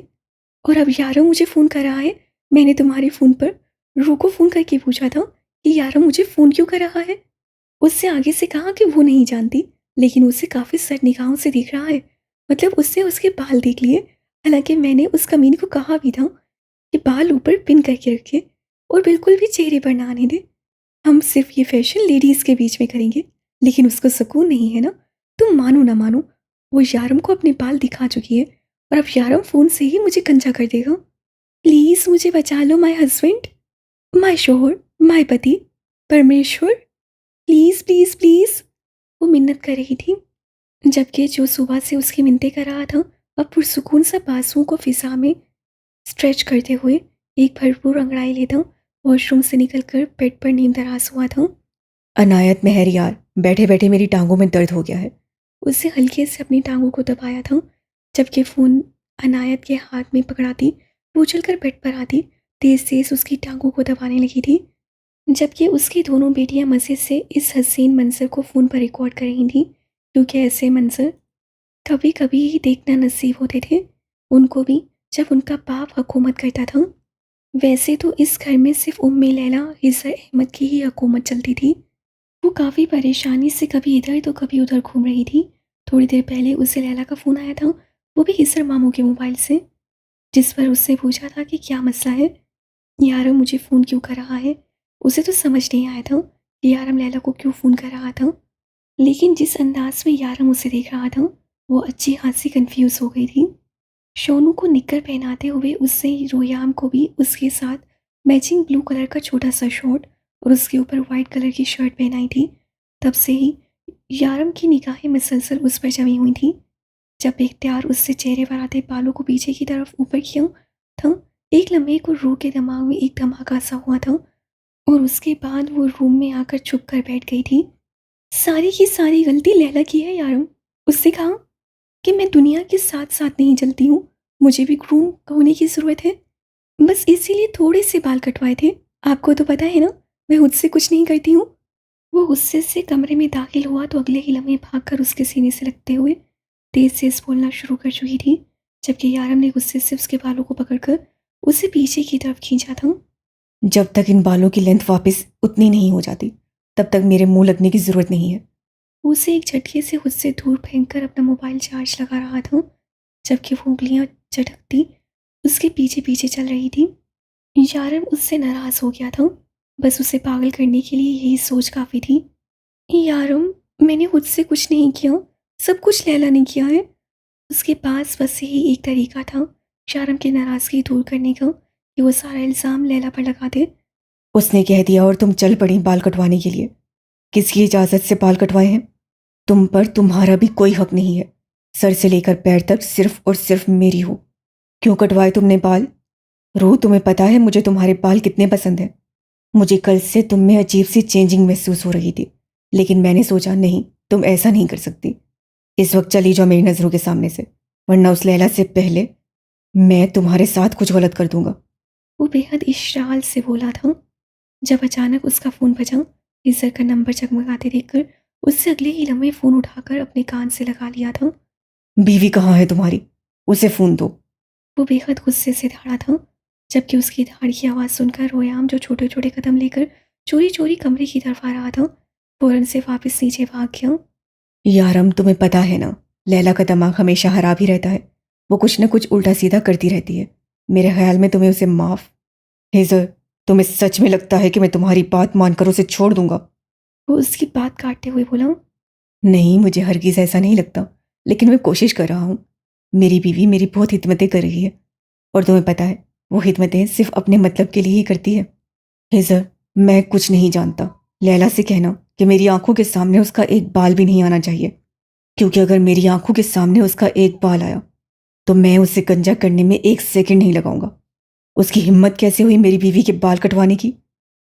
और अब यारो मुझे फ़ोन कर रहा है। मैंने तुम्हारे फ़ोन पर रू को फ़ोन करके पूछा था कि यारो मुझे फ़ोन क्यों कर रहा है। उससे आगे से कहा कि वो नहीं जानती, लेकिन उसे काफ़ी सर निगाहों से दिख रहा है। मतलब उससे उसके बाल देख लिए। हालांकि मैंने उस कमीने को कहा भी था कि बाल ऊपर पिन करके रखे और बिल्कुल भी चेहरे पर ना आने दे। हम सिर्फ ये फैशन लेडीज़ के बीच में करेंगे, लेकिन उसको सुकून नहीं है ना। तुम मानो ना मानो, वो यारम को अपने बाल दिखा चुकी है, और अब यारम फ़ोन से ही मुझे कंजा कर देगा। प्लीज़ मुझे बचा लो माय हस्बैंड, माय शोहर, माय पति, परमेश्वर, प्लीज़ प्लीज़ प्लीज़। वो मिन्नत कर रही थी, जबकि जो सुबह से उसकी मिन्नतें कर रहा था अब पुरसुकून सा बाजुओं को फिजा में स्ट्रेच करते हुए एक भरपूर अंगड़ाई लेता वॉशरूम से निकलकर बेड पर नींद दराज हुआ था। अनायत मेहर यार, बैठे बैठे मेरी टांगों में दर्द हो गया है। उससे हल्के से अपनी टांगों को दबाया था, जबकि फ़ोन अनायत के हाथ में पकड़ाती वो उछलकर बेड पर आती, तेज तेज उसकी टांगों को दबाने लगी थी, जबकि उसकी दोनों बेटियां मज़े से इस हसीन मंजर को फ़ोन पर रिकॉर्ड कर रही थीं, क्योंकि ऐसे मंजर कभी कभी ही देखना नसीब होते थे उनको भी, जब उनका बाप हुकूमत करता था। वैसे तो इस घर में सिर्फ उम्मी लैला हिजर अहमद की ही हुकूमत चलती थी। वो काफ़ी परेशानी से कभी इधर तो कभी उधर घूम रही थी। थोड़ी देर पहले उसे लैला का फ़ोन आया था, वो भी हिजर मामू के मोबाइल से, जिस पर उससे पूछा था कि क्या मसला है, यारम मुझे फ़ोन क्यों कर रहा है। उसे तो समझ नहीं आया था कि यारम लैला को क्यों फ़ोन कर रहा था, लेकिन जिस अंदाज में यारम उसे देख रहा था वो अच्छी खासी कंफ्यूज हो गई थी। शोनू को निक्कर पहनाते हुए उससे रोयाम को भी उसके साथ मैचिंग ब्लू कलर का छोटा सा शॉर्ट और उसके ऊपर वाइट कलर की शर्ट पहनाई थी। तब से ही यारम की निगाहें मुसलसल उस पर जमी हुई थी। जब इख्तियार उससे चेहरे पर आते बालों को पीछे की तरफ ऊपर किया था, एक लम्हे को रूह के दिमाग में एक धमाका सा हुआ था और उसके बाद वो रूम में आकर छुप कर बैठ गई थी। सारी की सारी गलती लैला की है यारम। उससे कहा कि मैं दुनिया के साथ साथ नहीं चलती हूँ, मुझे भी ग्रूम होने की ज़रूरत है, बस इसीलिए थोड़े से बाल कटवाए थे। आपको तो पता है ना, मैं खुद से कुछ नहीं करती हूँ। वो गुस्से से कमरे में दाखिल हुआ तो अगले ही लम्हे भागकर उसके सीने से लगते हुए तेज तेज बोलना शुरू कर चुकी थी, जबकि यारम ने गुस्से से उसके बालों को पकड़कर उसे पीछे की तरफ खींचा था। जब तक इन बालों की लेंथ वापस उतनी नहीं हो जाती तब तक मेरे मुंह लगने की ज़रूरत नहीं है। उसे एक झटके से खुद से दूर फेंक कर अपना मोबाइल चार्ज लगा रहा था, जबकि वो उंगलियां झटकती उसके पीछे पीछे चल रही थी। यारम उससे नाराज़ हो गया था, बस उसे पागल करने के लिए यही सोच काफ़ी थी। यारम, मैंने खुद से कुछ नहीं किया, सब कुछ लैला ने किया है। उसके पास बस यही एक तरीका था यारम की नाराज़गी दूर करने का, कि वो सारा इल्ज़ाम लैला पर लगा दे। उसने कह दिया और तुम चल पड़ी बाल कटवाने के लिए। किसकी इजाज़त से बाल कटवाए हैं? तुम पर तुम्हारा भी कोई हक नहीं है। सर से लेकर पैर तक सिर्फ और सिर्फ मेरी हो। क्यों कटवाए तुमने बाल? रूह, तुम्हें पता है मुझे तुम्हारे बाल कितने पसंद हैं। मुझे कल से तुम में अजीब सी चेंजिंग महसूस हो रही थी, लेकिन मैंने सोचा नहीं, तुम ऐसा नहीं कर सकती। इस वक्त चली जाओ मेरी नज़रों के सामने से, वरना उस लैला से पहले मैं तुम्हारे साथ कुछ गलत कर दूंगा। वो बेहद इश्राल से बोला था, जब अचानक उसका फ़ोन बजा। इज़र का नंबर जगमगाते देखकर उससे अगले ही लम्हे फ़ोन उठाकर अपने कान से लगा लिया था। बीवी कहाँ है तुम्हारी? उसे फ़ोन दो। वो बेहद गुस्से से दौड़ा था, जबकि उसकी धाड़ की आवाज़ सुनकर रोयाम, जो छोटे छोटे कदम लेकर चोरी चोरी कमरे की तरफ आ रहा था, फ़ौरन से वापस नीचे भाग गया। यारम, तुम्हें पता है ना, लैला का दिमाग हमेशा खराब ही रहता है। वो कुछ न कुछ उल्टा सीधा करती रहती है। मेरे ख्याल में तुम्हें उसे माफ़। हेजर, तुम्हें सच में लगता है कि मैं तुम्हारी बात मानकर उसे छोड़ दूंगा? वो उसकी बात काटते हुए बोला। नहीं, मुझे हरगिज़ ऐसा नहीं लगता, लेकिन मैं कोशिश कर रहा हूँ। मेरी बीवी मेरी बहुत हिदमतें कर रही है, और तुम्हें पता है वो हिदमतें सिर्फ अपने मतलब के लिए ही करती है। हेजर, मैं कुछ नहीं जानता। लैला से कहना कि मेरी आंखों के सामने उसका एक बाल भी नहीं आना चाहिए, क्योंकि अगर मेरी आंखों के सामने उसका एक बाल आया तो मैं उसे गंजा करने में एक सेकंड नहीं लगाऊंगा। उसकी हिम्मत कैसे हुई मेरी बीवी के बाल कटवाने की?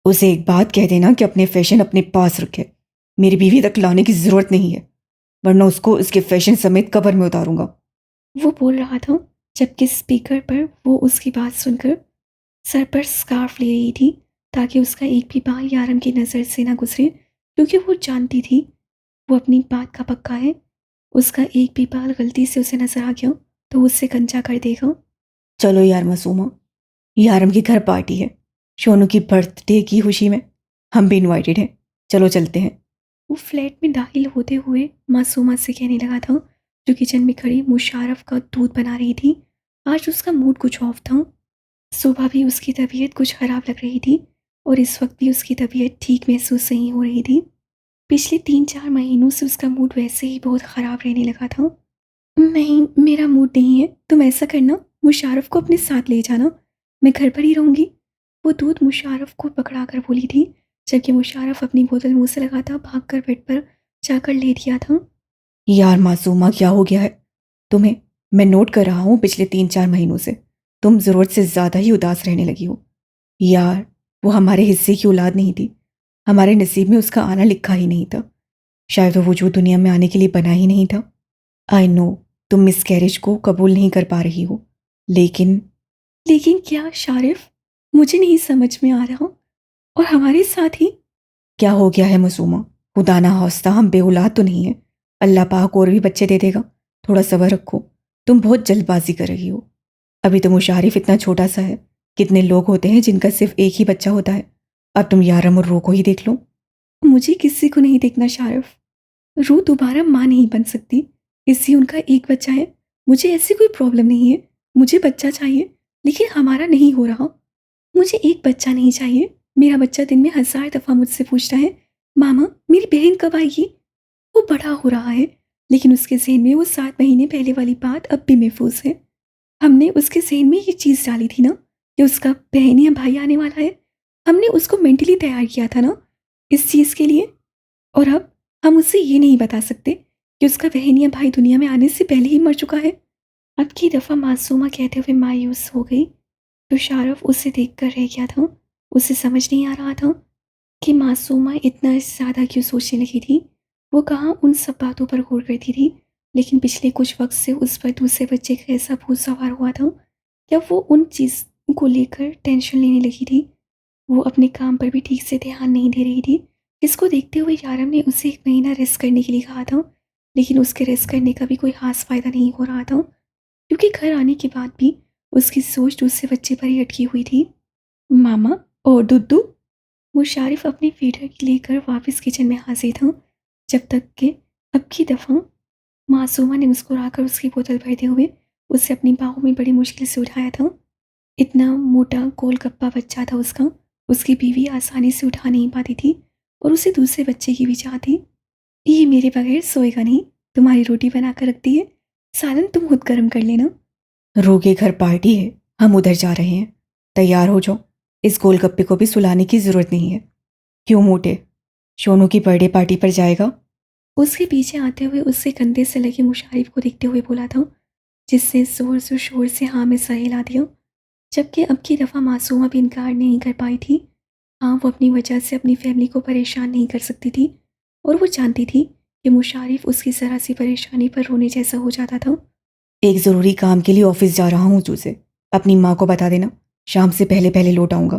उसे एक बात कह देना कि अपने फैशन अपने पास रखे, मेरी बीवी तक लाने की ज़रूरत नहीं है, वरना उसको उसके फैशन समेत कब्र में उतारूंगा। वो बोल रहा था, जबकि स्पीकर पर वो उसकी बात सुनकर सर पर स्कार्फ ले रही थी, ताकि उसका एक भी बाल यारम की नज़र से ना गुजरे, क्योंकि वो जानती थी वो अपनी बात का पक्का है। उसका एक भी बाल गलती से उसे नजर आ गया तो उससे गंजा कर देगा। चलो यार मासूमा, यारम की घर पार्टी है, शोनू की बर्थडे की खुशी में। हम भी इनवाइटेड हैं, चलो चलते हैं। वो फ्लैट में दाखिल होते हुए मासूमा से कहने लगा था, जो किचन में खड़ी मुशारफ का दूध बना रही थी। आज उसका मूड कुछ ऑफ था। सुबह भी उसकी तबीयत कुछ ख़राब लग रही थी और इस वक्त भी उसकी तबीयत ठीक महसूस नहीं हो रही थी। पिछले 3-4 महीनों से उसका मूड वैसे ही बहुत ख़राब रहने लगा था। नहीं, मेरा मूड नहीं है, तुम ऐसा करना, मुशारफ को अपने साथ ले जाना, मैं घर पर ही रहूँगी। वो दूध मुशारफ को पकड़ा कर बोली थी, जबकि मुशारफ अपनी बोतल मुंह से लगाता भागकर बेड पर जाकर ले दिया था। यार मासूमा, क्या हो गया है तुम्हें? मैं नोट कर रहा हूँ पिछले 3-4 महीनों से तुम ज़रूरत से ज़्यादा ही उदास रहने लगी हो। यार, वो हमारे हिस्से की औलाद नहीं थी। हमारे नसीब में उसका आना लिखा ही नहीं था। शायद वो वजूद दुनिया में आने के लिए बना ही नहीं था। आई नो तुम मिसकैरेज को कबूल नहीं कर पा रही हो, लेकिन लेकिन क्या शारिफ, मुझे नहीं समझ में आ रहा। और हमारे साथ ही क्या हो गया है मासूमा? खुदा ना खास्ता हम बेऔलाद तो नहीं है। अल्लाह पाक और भी बच्चे दे देगा। थोड़ा सब्र रखो। तुम बहुत जल्दबाजी कर रही हो। अभी तो मुशारिफ इतना छोटा सा है। कितने लोग होते हैं जिनका सिर्फ एक ही बच्चा होता है। अब तुम यारम और रू को ही देख लो। मुझे किसी को नहीं देखना शारिफ। रू दोबारा माँ नहीं बन सकती, इसलिए उनका एक बच्चा है। मुझे ऐसी कोई प्रॉब्लम नहीं है। मुझे बच्चा चाहिए, लेकिन हमारा नहीं हो रहा। मुझे एक बच्चा नहीं चाहिए। मेरा बच्चा दिन में 1000 दफ़ा मुझसे पूछता है, मामा मेरी बहन कब आएगी। वो बड़ा हो रहा है, लेकिन उसके जहन में वो 7 महीने पहले वाली बात अब भी महफूज है। हमने उसके जहन में ये चीज़ डाली थी ना कि उसका बहन या भाई आने वाला है। हमने उसको मेंटली तैयार किया था ना इस चीज़ के लिए। और अब हम उससे ये नहीं बता सकते कि उसका बहन या भाई दुनिया में आने से पहले ही मर चुका है। अब की दफ़ा मासूमा कहते हुए मायूस हो गई, तो शारफ उसे देख कर रह गया था। उसे समझ नहीं आ रहा था कि मासूमा इतना ज़्यादा क्यों सोचने लगी थी। वो कहाँ उन सब बातों पर गौर करती थी, लेकिन पिछले कुछ वक्त से उस पर दूसरे बच्चे का ऐसा भूत सवार हुआ था। क्या वो उन चीज़ को लेकर टेंशन लेने लगी थी। वो अपने काम पर भी ठीक से ध्यान नहीं दे रही थी। इसको देखते हुए यारम ने उसे 1 महीना रेस्ट करने के लिए कहा था, लेकिन उसके रेस्ट करने का भी कोई खास फ़ायदा नहीं हो रहा था, क्योंकि घर आने के बाद भी उसकी सोच दूसरे बच्चे पर ही अटकी हुई थी। मामा और दुद्दू। मुशारिफ अपनी फीडर लेकर वापस किचन में हाजिर था, जब तक कि अब की दफ़ा मासूमा ने मुस्कुराकर उसकी बोतल भरते हुए उसे अपनी बाहों में बड़ी मुश्किल से उठाया था। इतना मोटा गोलगप्पा बच्चा था उसका। उसकी बीवी आसानी से उठा नहीं पाती थी, और उसे दूसरे बच्चे की भी चाह थी। ये मेरे बगैर सोएगा नहीं। तुम्हारी रोटी बना कर रख दी है, सालन तुम खुद गर्म कर लेना। रू के घर पार्टी है, हम उधर जा रहे हैं। तैयार हो जाओ। इस गोलगप्पे को भी सुलाने की ज़रूरत नहीं है। क्यों मोटे, शोनू की बर्थडे पार्टी पर जाएगा? उसके पीछे आते हुए उससे कंधे से लगे मुशारिफ को देखते हुए बोला था, जिससे जोर से शोर से हाँ में सर हिला दिया। जबकि अब की दफ़ा मासूमा भी इनकार नहीं कर पाई थी। हाँ, वो अपनी वजह से अपनी फैमिली को परेशान नहीं कर सकती थी, और वो जानती थी कि मुशारिफ उसकी ज़रा सी परेशानी पर रोने जैसा हो जाता था। एक ज़रूरी काम के लिए ऑफिस जा रहा हूँ तुझे। अपनी माँ को बता देना, शाम से पहले पहले लौट आऊँगा।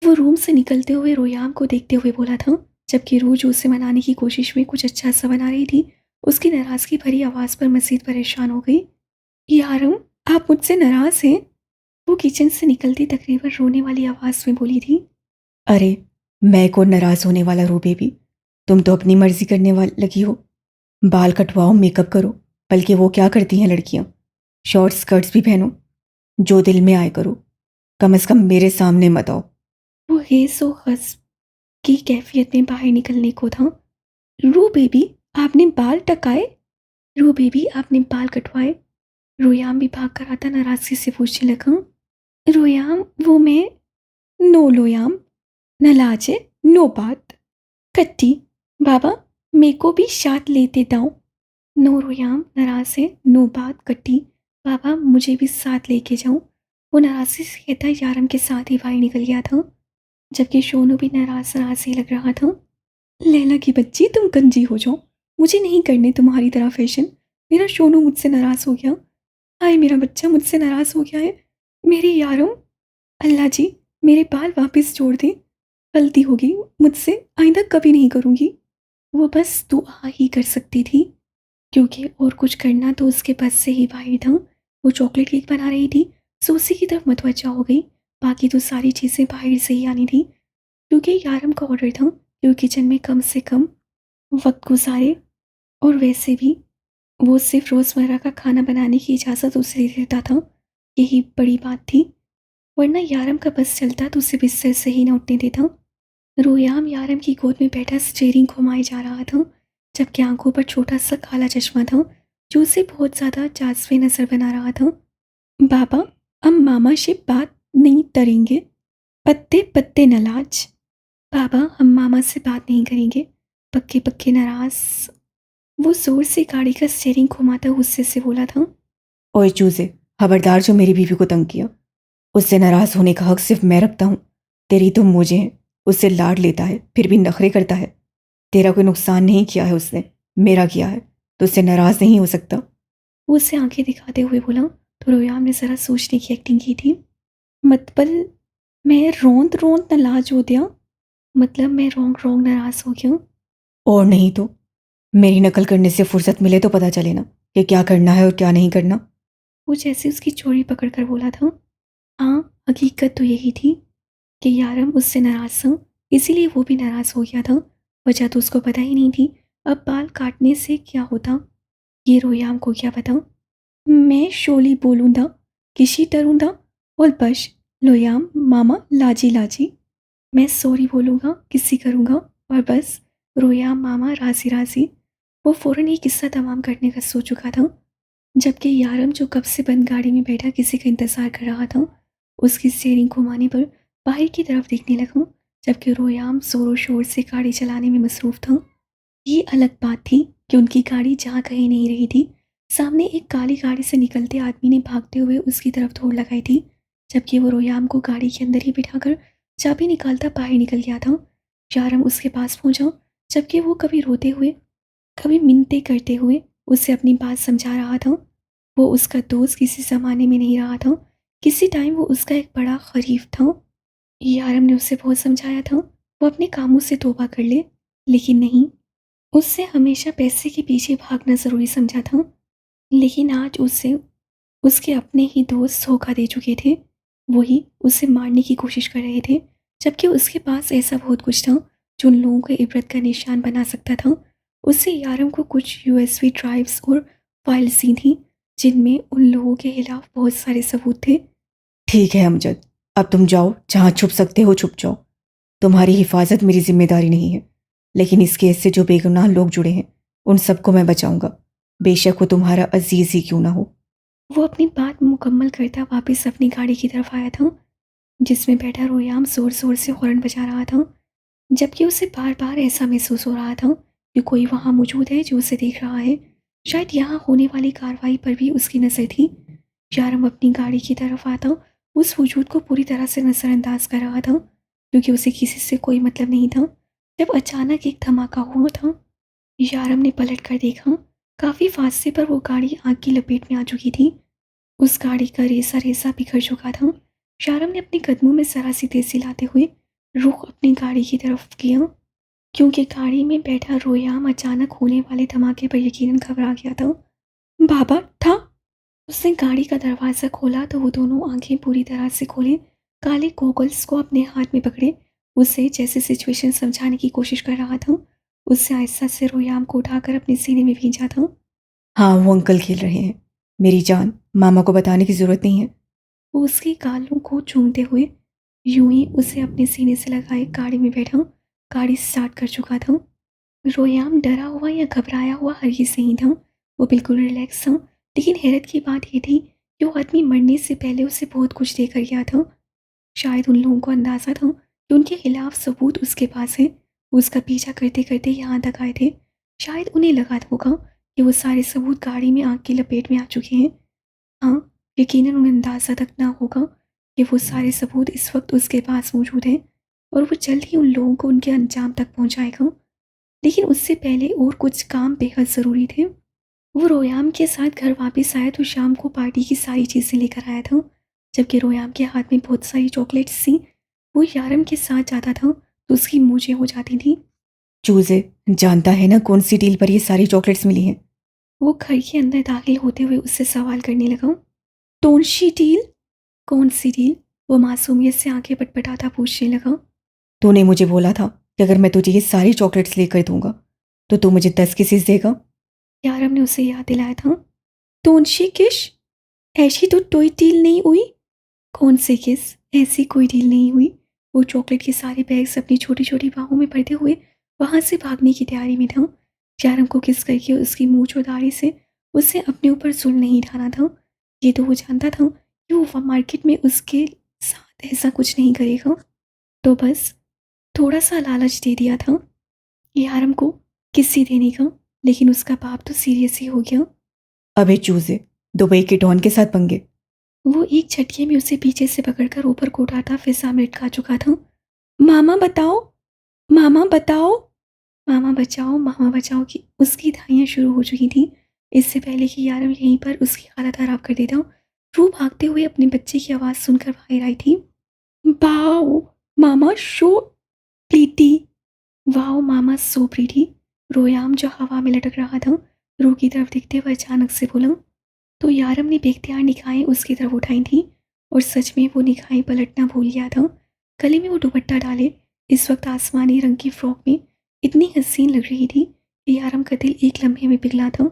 वो रूम से निकलते हुए रोयाम को देखते हुए बोला था, जबकि रोज उसे मनाने की कोशिश में कुछ अच्छा सा बना रही थी। उसकी नाराज़गी भरी आवाज़ पर मज़ीद परेशान हो गई। यारम, आप मुझसे नाराज़ हैं? वो किचन से निकलती तकरीबन रोने वाली आवाज़ में बोली थी। अरे, मैं कौन नाराज़ होने वाला रू बेबी? तुम तो अपनी मर्जी करने वाली लगी हो। बाल कटवाओ, मेकअप करो। बल्कि वो क्या करती हैं लड़कियाँ, शॉर्ट स्कर्ट्स भी पहनो। जो दिल में आए करो, कम से कम मेरे सामने मत आओ। वो हेस व गज़ब की कैफियत में बाहर निकलने को था। रू बेबी, आपने बाल टकाए? रू बेबी, आपने बाल कटवाए? रोयाम भी भाग कर आता नाराज़गी से पूछने लगा। रोयाम, वो मैं। नो लोयाम, नलाजे, नो बात। कट्टी, बाबा मेरे को भी साथ लेते दाओ। नो रोयाम, नाराज़ है। नो बात कट्टी, बाबा मुझे भी साथ लेके जाओ। वो नाराज़गी से कहता यारम के साथ ही बाहर निकल गया था, जबकि शोनू भी नाराज़ नाराज़ ही लग रहा था। लैला की बच्ची, तुम गंजी हो जाओ। मुझे नहीं करने तुम्हारी तरह फैशन। मेरा शोनू मुझसे नाराज़ हो गया। हाय, मेरा बच्चा मुझसे नाराज़ हो गया है। मेरे यारों, अल्लाह जी मेरे बाल वापस जोड़ दें। गलती होगी मुझसे, आइंदा कभी नहीं करूँगी। वो बस दुआ ही कर सकती थी, क्योंकि और कुछ करना तो उसके बस से ही बाहर था। वो चॉकलेट केक बना रही थी, सो उसी की तरफ मतवज्जा हो गई। बाकी तो सारी चीज़ें बाहर से ही आनी थी, क्योंकि यारम का ऑर्डर था कि वो किचन में कम से कम वक्त गुजारे। और वैसे भी वो सिर्फ रोज़मर्रा का खाना बनाने की इजाज़त उसे दे देता था। यही बड़ी बात थी, वरना यारम का बस चलता तो उसे बिस्तर से ही न उठने देता। रोयाम यारम की गोद में बैठा स्टीयरिंग घुमाए जा रहा था, जबकि आंखों पर छोटा सा काला चश्मा था जो उसे बहुत ज़्यादा जाज़बे नज़र बना रहा था। बाबा, हम मामा से बात नहीं करेंगे। पत्ते पत्ते नलाज। बाबा, हम मामा से बात नहीं करेंगे। पक्के पक्के नाराज़ वो जोर से गाड़ी का स्टीयरिंग घुमाता गुस्से से बोला था। ओए चूजे, खबरदार जो मेरी बीवी को तंग किया। उससे नाराज होने का हक सिर्फ मैं रखता हूँ। तेरी तो मुझे है। उससे लाड लेता है फिर भी नखरे करता है। तेरा कोई नुकसान नहीं किया है उसने, मेरा किया है, तो उससे नाराज नहीं हो सकता। वो उससे आंखें दिखाते हुए बोला। तो रोयाम ने जरा सोचने की एक्टिंग की थी। मतलब मैं रोंद रोंद नाराज हो गया। मतलब मैं रोंग रोंग नाराज हो गया। और नहीं तो, मेरी नकल करने से फुर्सत मिले तो पता चले ना कि क्या करना है और क्या नहीं करना। वो जैसे उसकी चोरी पकड़कर बोला था। हाँ, हकीकत तो यही थी कि यारम उससे नाराज था, इसीलिए वो भी नाराज हो गया था। वजह तो उसको पता ही नहीं थी। अब बाल काटने से क्या होता, ये रोयाम को क्या पता। मैं शोली बोलूँगा, किसी डरूँगा, और बस लोयाम मामा लाजी लाजी। मैं सॉरी बोलूँगा, किसी करूँगा, और बस रोयाम मामा राजी राजी। वो फौरन ये किस्सा तमाम करने का सोच चुका था, जबकि यारम जो कब से बंद गाड़ी में बैठा किसी का इंतजार कर रहा था, उसकी स्टीयरिंग घुमाने पर बाहर की तरफ देखने लगा, जबकि रोयाम जोरों शोर से गाड़ी चलाने में मसरूफ था। ये अलग बात थी कि उनकी गाड़ी जहाँ कहीं नहीं रही थी। सामने एक काली गाड़ी से निकलते आदमी ने भागते हुए उसकी तरफ दौड़ लगाई थी, जबकि वो रोयाम को गाड़ी के अंदर ही बिठाकर चाबी निकालता बाहर निकल गया था। यारम उसके पास पहुंचा, जबकि वो कभी रोते हुए कभी मिन्नतें करते हुए उसे अपनी बात समझा रहा था। वो उसका दोस्त किसी ज़माने में नहीं रहा था, किसी टाइम वो उसका एक बड़ा खरीफ था। यारम ने उसे बहुत समझाया था वो अपने कामों से तौबा कर ले, लेकिन नहीं, उससे हमेशा पैसे के पीछे भागना ज़रूरी समझा था। लेकिन आज उसे उसके अपने ही दोस्त धोखा दे चुके थे। वही उसे मारने की कोशिश कर रहे थे, जबकि उसके पास ऐसा बहुत कुछ था जो उन लोगों को इबरत का निशान बना सकता था। उससे यारम को कुछ यूएसबी ड्राइव्स और फाइल्स दी थी, जिनमें उन लोगों के खिलाफ बहुत सारे सबूत थे। ठीक है अमजद, अब तुम जाओ, जहाँ छुप सकते हो छुप जाओ। तुम्हारी हिफाजत मेरी जिम्मेदारी नहीं है, लेकिन इस केस से जो बेगुनाह लोग जुड़े हैं उन सबको मैं बचाऊंगा, बेशक वो तुम्हारा अजीज ही क्यों ना हो। वो अपनी बात मुकम्मल करता वापस अपनी गाड़ी की तरफ आया था, जिसमें बैठा रोयाम जोर जोर से हॉर्न बजा रहा था, जबकि उसे बार बार ऐसा महसूस हो रहा था कि कोई वहाँ मौजूद है जो उसे देख रहा है। शायद यहाँ होने वाली कार्रवाई पर भी उसकी नज़र थी। यारम अपनी गाड़ी की तरफ आता उस वजूद को पूरी तरह से नज़रअंदाज कर रहा था, क्योंकि उसे किसी से कोई मतलब नहीं था। जब अचानक एक धमाका हुआ था, यारम ने पलट कर देखा। काफ़ी फासले पर वो गाड़ी आग की लपेट में आ चुकी थी। उस गाड़ी का रेसा रेसा बिखर चुका था। यारम ने अपने कदमों में जरा सी तेजी लाते हुए रुख अपनी गाड़ी की तरफ किया, क्योंकि गाड़ी में बैठा रोयाम अचानक होने वाले धमाके पर यकीनन घबरा गया था। बाबा था। उसने गाड़ी का दरवाज़ा खोला तो वो दोनों आंखें पूरी तरह से खोले, काले गॉगल्स को अपने हाथ में पकड़े, उसे जैसे सिचुएशन समझाने की कोशिश कर रहा था। उससे आहिस्ता से रोयाम को उठाकर अपने सीने में भेजा था। हाँ, वो अंकल खेल रहे हैं। मेरी जान, मामा को बताने की ज़रूरत नहीं है। वो उसके गालों को चूमते हुए यूं ही उसे अपने सीने से लगाए गाड़ी में बैठा। गाड़ी स्टार्ट कर चुका था। रोयाम डरा हुआ या घबराया हुआ हरगिज़ नहीं था। वो बिल्कुल रिलैक्स था। लेकिन हैरत की बात यह थी कि वो आदमी मरने से पहले उसे बहुत कुछ देकर गया था। शायद उन लोगों को अंदाज़ा था कि उनके खिलाफ सबूत उसके पास है। वो उसका पीछा करते करते यहाँ तक आए थे। शायद उन्हें लगा होगा कि वो सारे सबूत गाड़ी में आग की लपेट में आ चुके हैं। हाँ, यकीनन उन्हें अंदाज़ा तक ना होगा कि वो सारे सबूत इस वक्त उसके पास मौजूद हैं, और वो जल्द ही उन लोगों को उनके अंजाम तक पहुंचाएगा। लेकिन उससे पहले और कुछ काम बेहद ज़रूरी थे। वो रोयाम के साथ घर वापस आया तो शाम को पार्टी की सारी चीज़ें लेकर आया था, जबकि रोयाम के हाथ में बहुत सारी चॉकलेट्स थी। वो यारम के साथ जाता था तो उसकी मूछें हो जाती थी। चूजे, जानता है ना कौन सी डील पर ये सारी चॉकलेट्स मिली हैं? वो घर के अंदर दाखिल होते हुए उससे सवाल करने लगा। कौन सी डील? कौन सी डील? वो मासूमियत से आंखें पटपटाता पूछने लगा। तूने मुझे बोला था कि अगर मैं तुझे ये सारी चॉकलेट्स लेकर दूंगा तो तू मुझे 10 किसेस देगा। यारम ने उसे याद दिलाया था। कौन सी किश? ऐसी तो कोई डील नहीं हुई। कौन से किस? ऐसी कोई डील नहीं हुई। वो चॉकलेट के सारे बैग्स अपनी छोटी छोटी बाहों में भरते हुए वहां से भागने की तैयारी में था। यारम को किस करके उसकी मूंछ और दाढ़ी से उसे अपने ऊपर जुल्म नहीं ढाना था। ये तो वो जानता था कि वो मार्केट में उसके साथ ऐसा कुछ नहीं करेगा। तो बस थोड़ा सा लालच दे दिया था यारम को किस्सी देने का। लेकिन उसका बाप तो सीरियस ही हो गया। अबे चूजे, दुबई के डॉन के साथ पंगे। वो एक झटके में उसे पीछे से पकड़कर ऊपर को उठाता फिजा में लटका चुका था। मामा बताओ, मामा बताओ, मामा बचाओ, मामा बचाओ की उसकी धाइयाँ शुरू हो चुकी थी। इससे पहले कि यारम यहीं पर उसकी हालत खराब कर देता, वो भागते हुए अपने बच्चे की आवाज़ सुनकर बाहर आई थी। वाओ मामा शो प्रीटी, वाओ मामा सो प्रीटी। रोयाम जो हवा में लटक रहा था, रू की तरफ देखते हुए अचानक से बोला। तो यारम ने बेख्तियार निगाहें उसकी तरफ उठाई थी और सच में वो निगाहें पलटना भूल गया था। गले में वो दुपट्टा डाले इस वक्त आसमानी रंग की फ्रॉक में इतनी हसीन लग रही थी कि यारम का दिल एक लम्हे में पिघला था।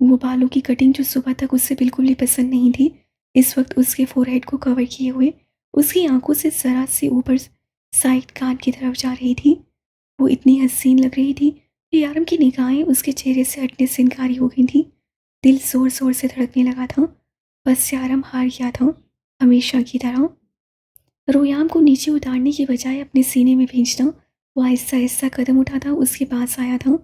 वो बालों की कटिंग जो सुबह तक उससे बिल्कुल भी पसंद नहीं थी, इस वक्त उसके फोरहेड को कवर किए हुए उसकी आंखों से जरा से ऊपर साइड कान की तरफ जा रही थी। वो इतनी हसीन लग रही थी कि यारम की निगाहें उसके चेहरे से हटने से इनकारी हो गई थी। दिल जोर जोर से धड़कने लगा था। बस यारम हार गया था, हमेशा की तरह। रोयाम को नीचे उतारने की बजाय अपने सीने में भींचना, वो आहिस्ता आहिस्ता कदम उठाता उसके पास आया था।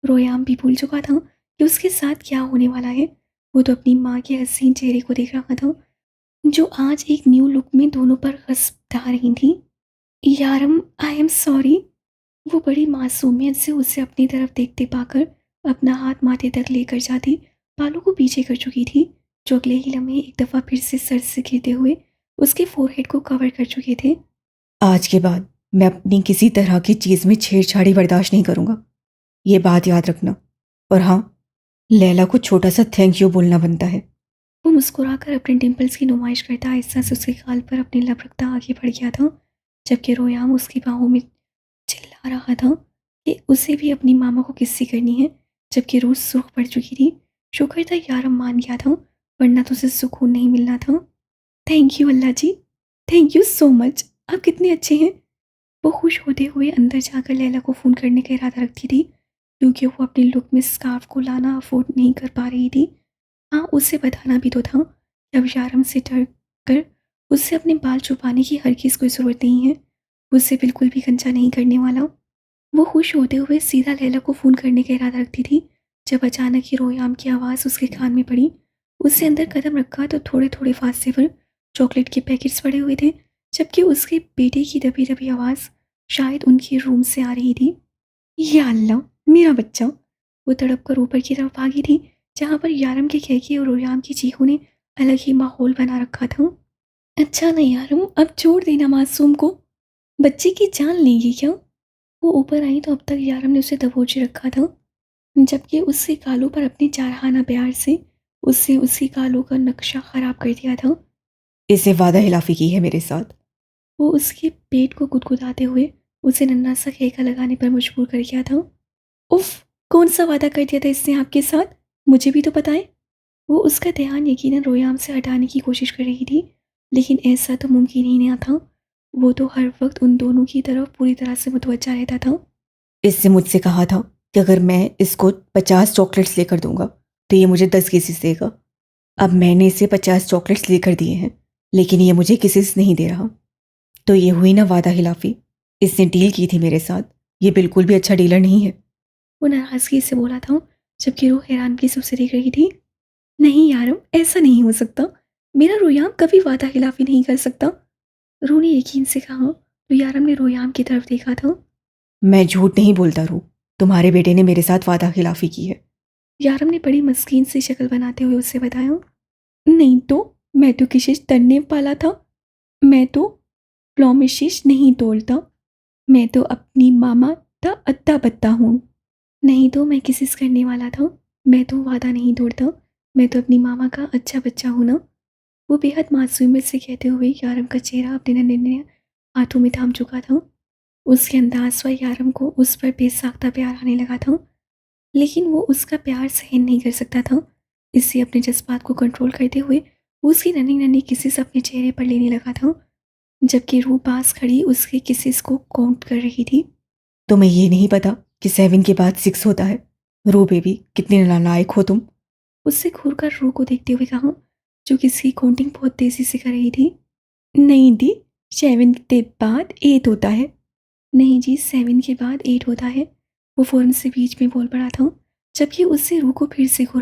रोयाम भी भूल चुका था कि उसके साथ क्या होने वाला है। वो तो अपनी माँ के हसीन चेहरे को देख रहा था, जो आज एक न्यू लुक में दोनों पर गस्प ढा रही थी। यारम आई एम सॉरी। वो बड़ी मासूमियत से उसे अपनी तरफ देखते पाकर अपना हाथ माथे तक लेकर जाती बालों को पीछे कर चुकी थी, जो अगले ही लम्हे एक दफ़ा फिर से सर से गिरते हुए उसके फोरहेड को कवर कर चुके थे। आज के बाद मैं अपनी किसी तरह की चीज़ में छेड़छाड़ी बर्दाश्त नहीं करूँगा, ये बात याद रखना। और हाँ, लैला को छोटा सा थैंक यू बोलना बनता है। वो मुस्कुराकर अपने डिम्पल्स की नुमाइश करता आहिस्ता से उसके गाल पर अपनी लब रखता आगे बढ़ गया था, जबकि रोयाम उसकी बाहों में चिल्ला रहा था कि उसे भी अपनी मामा को किस्सी करनी है, जबकि रूह सूख पड़ चुकी थी। शुक्र था यारम मान गया था, वरना तो उसे सुकून नहीं मिलना था। Thank you Allah ji, thank you so much, आप कितने अच्छे हैं। वो खुश होते हुए अंदर जाकर लैला को फ़ोन करने का इरादा रखती थी, क्योंकि वो अपने लुक में स्कार्फ को लाना अफोर्ड नहीं कर पा रही थी। हाँ, उसे बताना भी तो था कि अब यारम से डर कर उससे अपने बाल छुपाने की हरगिज़ कोई ज़रूरत नहीं है। वो उसे बिल्कुल भी गंजा नहीं करने वाला। वो खुश होते हुए सीधा लैला को फ़ोन करने का इरादा रखती थी, जब अचानक ही रोयाम की आवाज़ उसके कान में पड़ी। उससे अंदर कदम रखा तो थोड़े थोड़े फासले पर चॉकलेट के पैकेट्स पड़े हुए थे, जबकि उसके बेटे की दबी दबी आवाज़ शायद उनके रूम से आ रही थी। या अल्लाह, मेरा बच्चा। वो तड़प कर ऊपर की तरफ भागी थी, जहाँ पर यारम के कहके और रोयाम की चीखों ने अलग ही माहौल बना रखा था। अच्छा नहीं यारम, अब छोड़ देना मासूम को, बच्चे की जान लेंगी क्या। वो ऊपर आई तो अब तक यारम ने उसे दबोचे रखा था, जबकि उसके गालों पर अपने चारहाना प्यार से उससे उसके गालों का नक्शा खराब कर दिया था। इसे वादा खिलाफी की है मेरे साथ। वो उसके पेट को गुदगुदाते हुए उसे नन्हा सा खेका लगाने पर मजबूर कर दिया था। उफ, कौन सा वादा कर दिया था इसने आपके साथ, मुझे भी तो बताएं। वो उसका ध्यान यकीनन रोयाम से हटाने की कोशिश कर रही थी, लेकिन ऐसा तो मुमकिन ही नहीं था। वो तो हर वक्त उन दोनों की तरफ पूरी तरह से मुतवज्जा रहता था। इससे मुझसे कहा था कि अगर मैं इसको 50 चॉकलेट्स लेकर दूंगा तो ये मुझे 10 किसीस देगा। अब मैंने इसे 50 चॉकलेट्स लेकर दिए हैं, लेकिन ये मुझे किसीस नहीं दे रहा। तो ये हुई ना वादा खिलाफी। इसने डील की थी मेरे साथ, ये बिल्कुल भी अच्छा डीलर नहीं है। वो नाराज़गी से बोला था, जबकि रूह हैरानगी से उसे देख रही थी। नहीं यारम, ऐसा नहीं हो सकता, मेरा रोयाम कभी वादा खिलाफी नहीं कर सकता। रूह ने यकीन से कहा तो यारम ने रोयाम की तरफ देखा था। मैं झूठ नहीं बोलता रू, तुम्हारे बेटे ने मेरे साथ वादा खिलाफी की है। यारम ने बड़ी मस्कीन सी शक्ल बनाते हुए उसे बताया। नहीं तो मैं तो किशिश तरने वाला था, मैं तो प्रोमिसेस नहीं तोड़ता, मैं तो अपनी मामा का अत्ता बत्ता हूँ। नहीं तो मैं किसिस करने वाला था, मैं तो वादा नहीं तोड़ता, मैं तो अपनी मामा का अच्छा बच्चा हूँ ना। वो बेहद मासूमियत से कहते हुए यारम का चेहरा अपने नन्हे नन्हे हाथों में थाम चुका था। उसके अंदाज पर यारम को उस पर बेसाख्ता प्यार आने लगा था, लेकिन वो उसका प्यार सहन नहीं कर सकता था। इससे अपने जज्बात को कंट्रोल करते हुए वो उसकी नन्ही नन्ही किसिस अपने चेहरे पर लेने लगा था, जबकि रूह पास खड़ी उसके किसिस को काउंट कर रही थी। तुम्हें ये नहीं पता कि 7 के बाद 6 होता है। रू बेबी, कितनी नालायक हो तुम। उससे घूर कर रूह को देखते हुए कहा, जो किसकी काउंटिंग बहुत तेज़ी से कर रही थी। नहीं दी, 7 के बाद 8 होता है। नहीं जी, 7 के बाद 8 होता है। वो फ़ौरन से बीच में बोल पड़ा था, जबकि उससे रूह को फिर से घुरा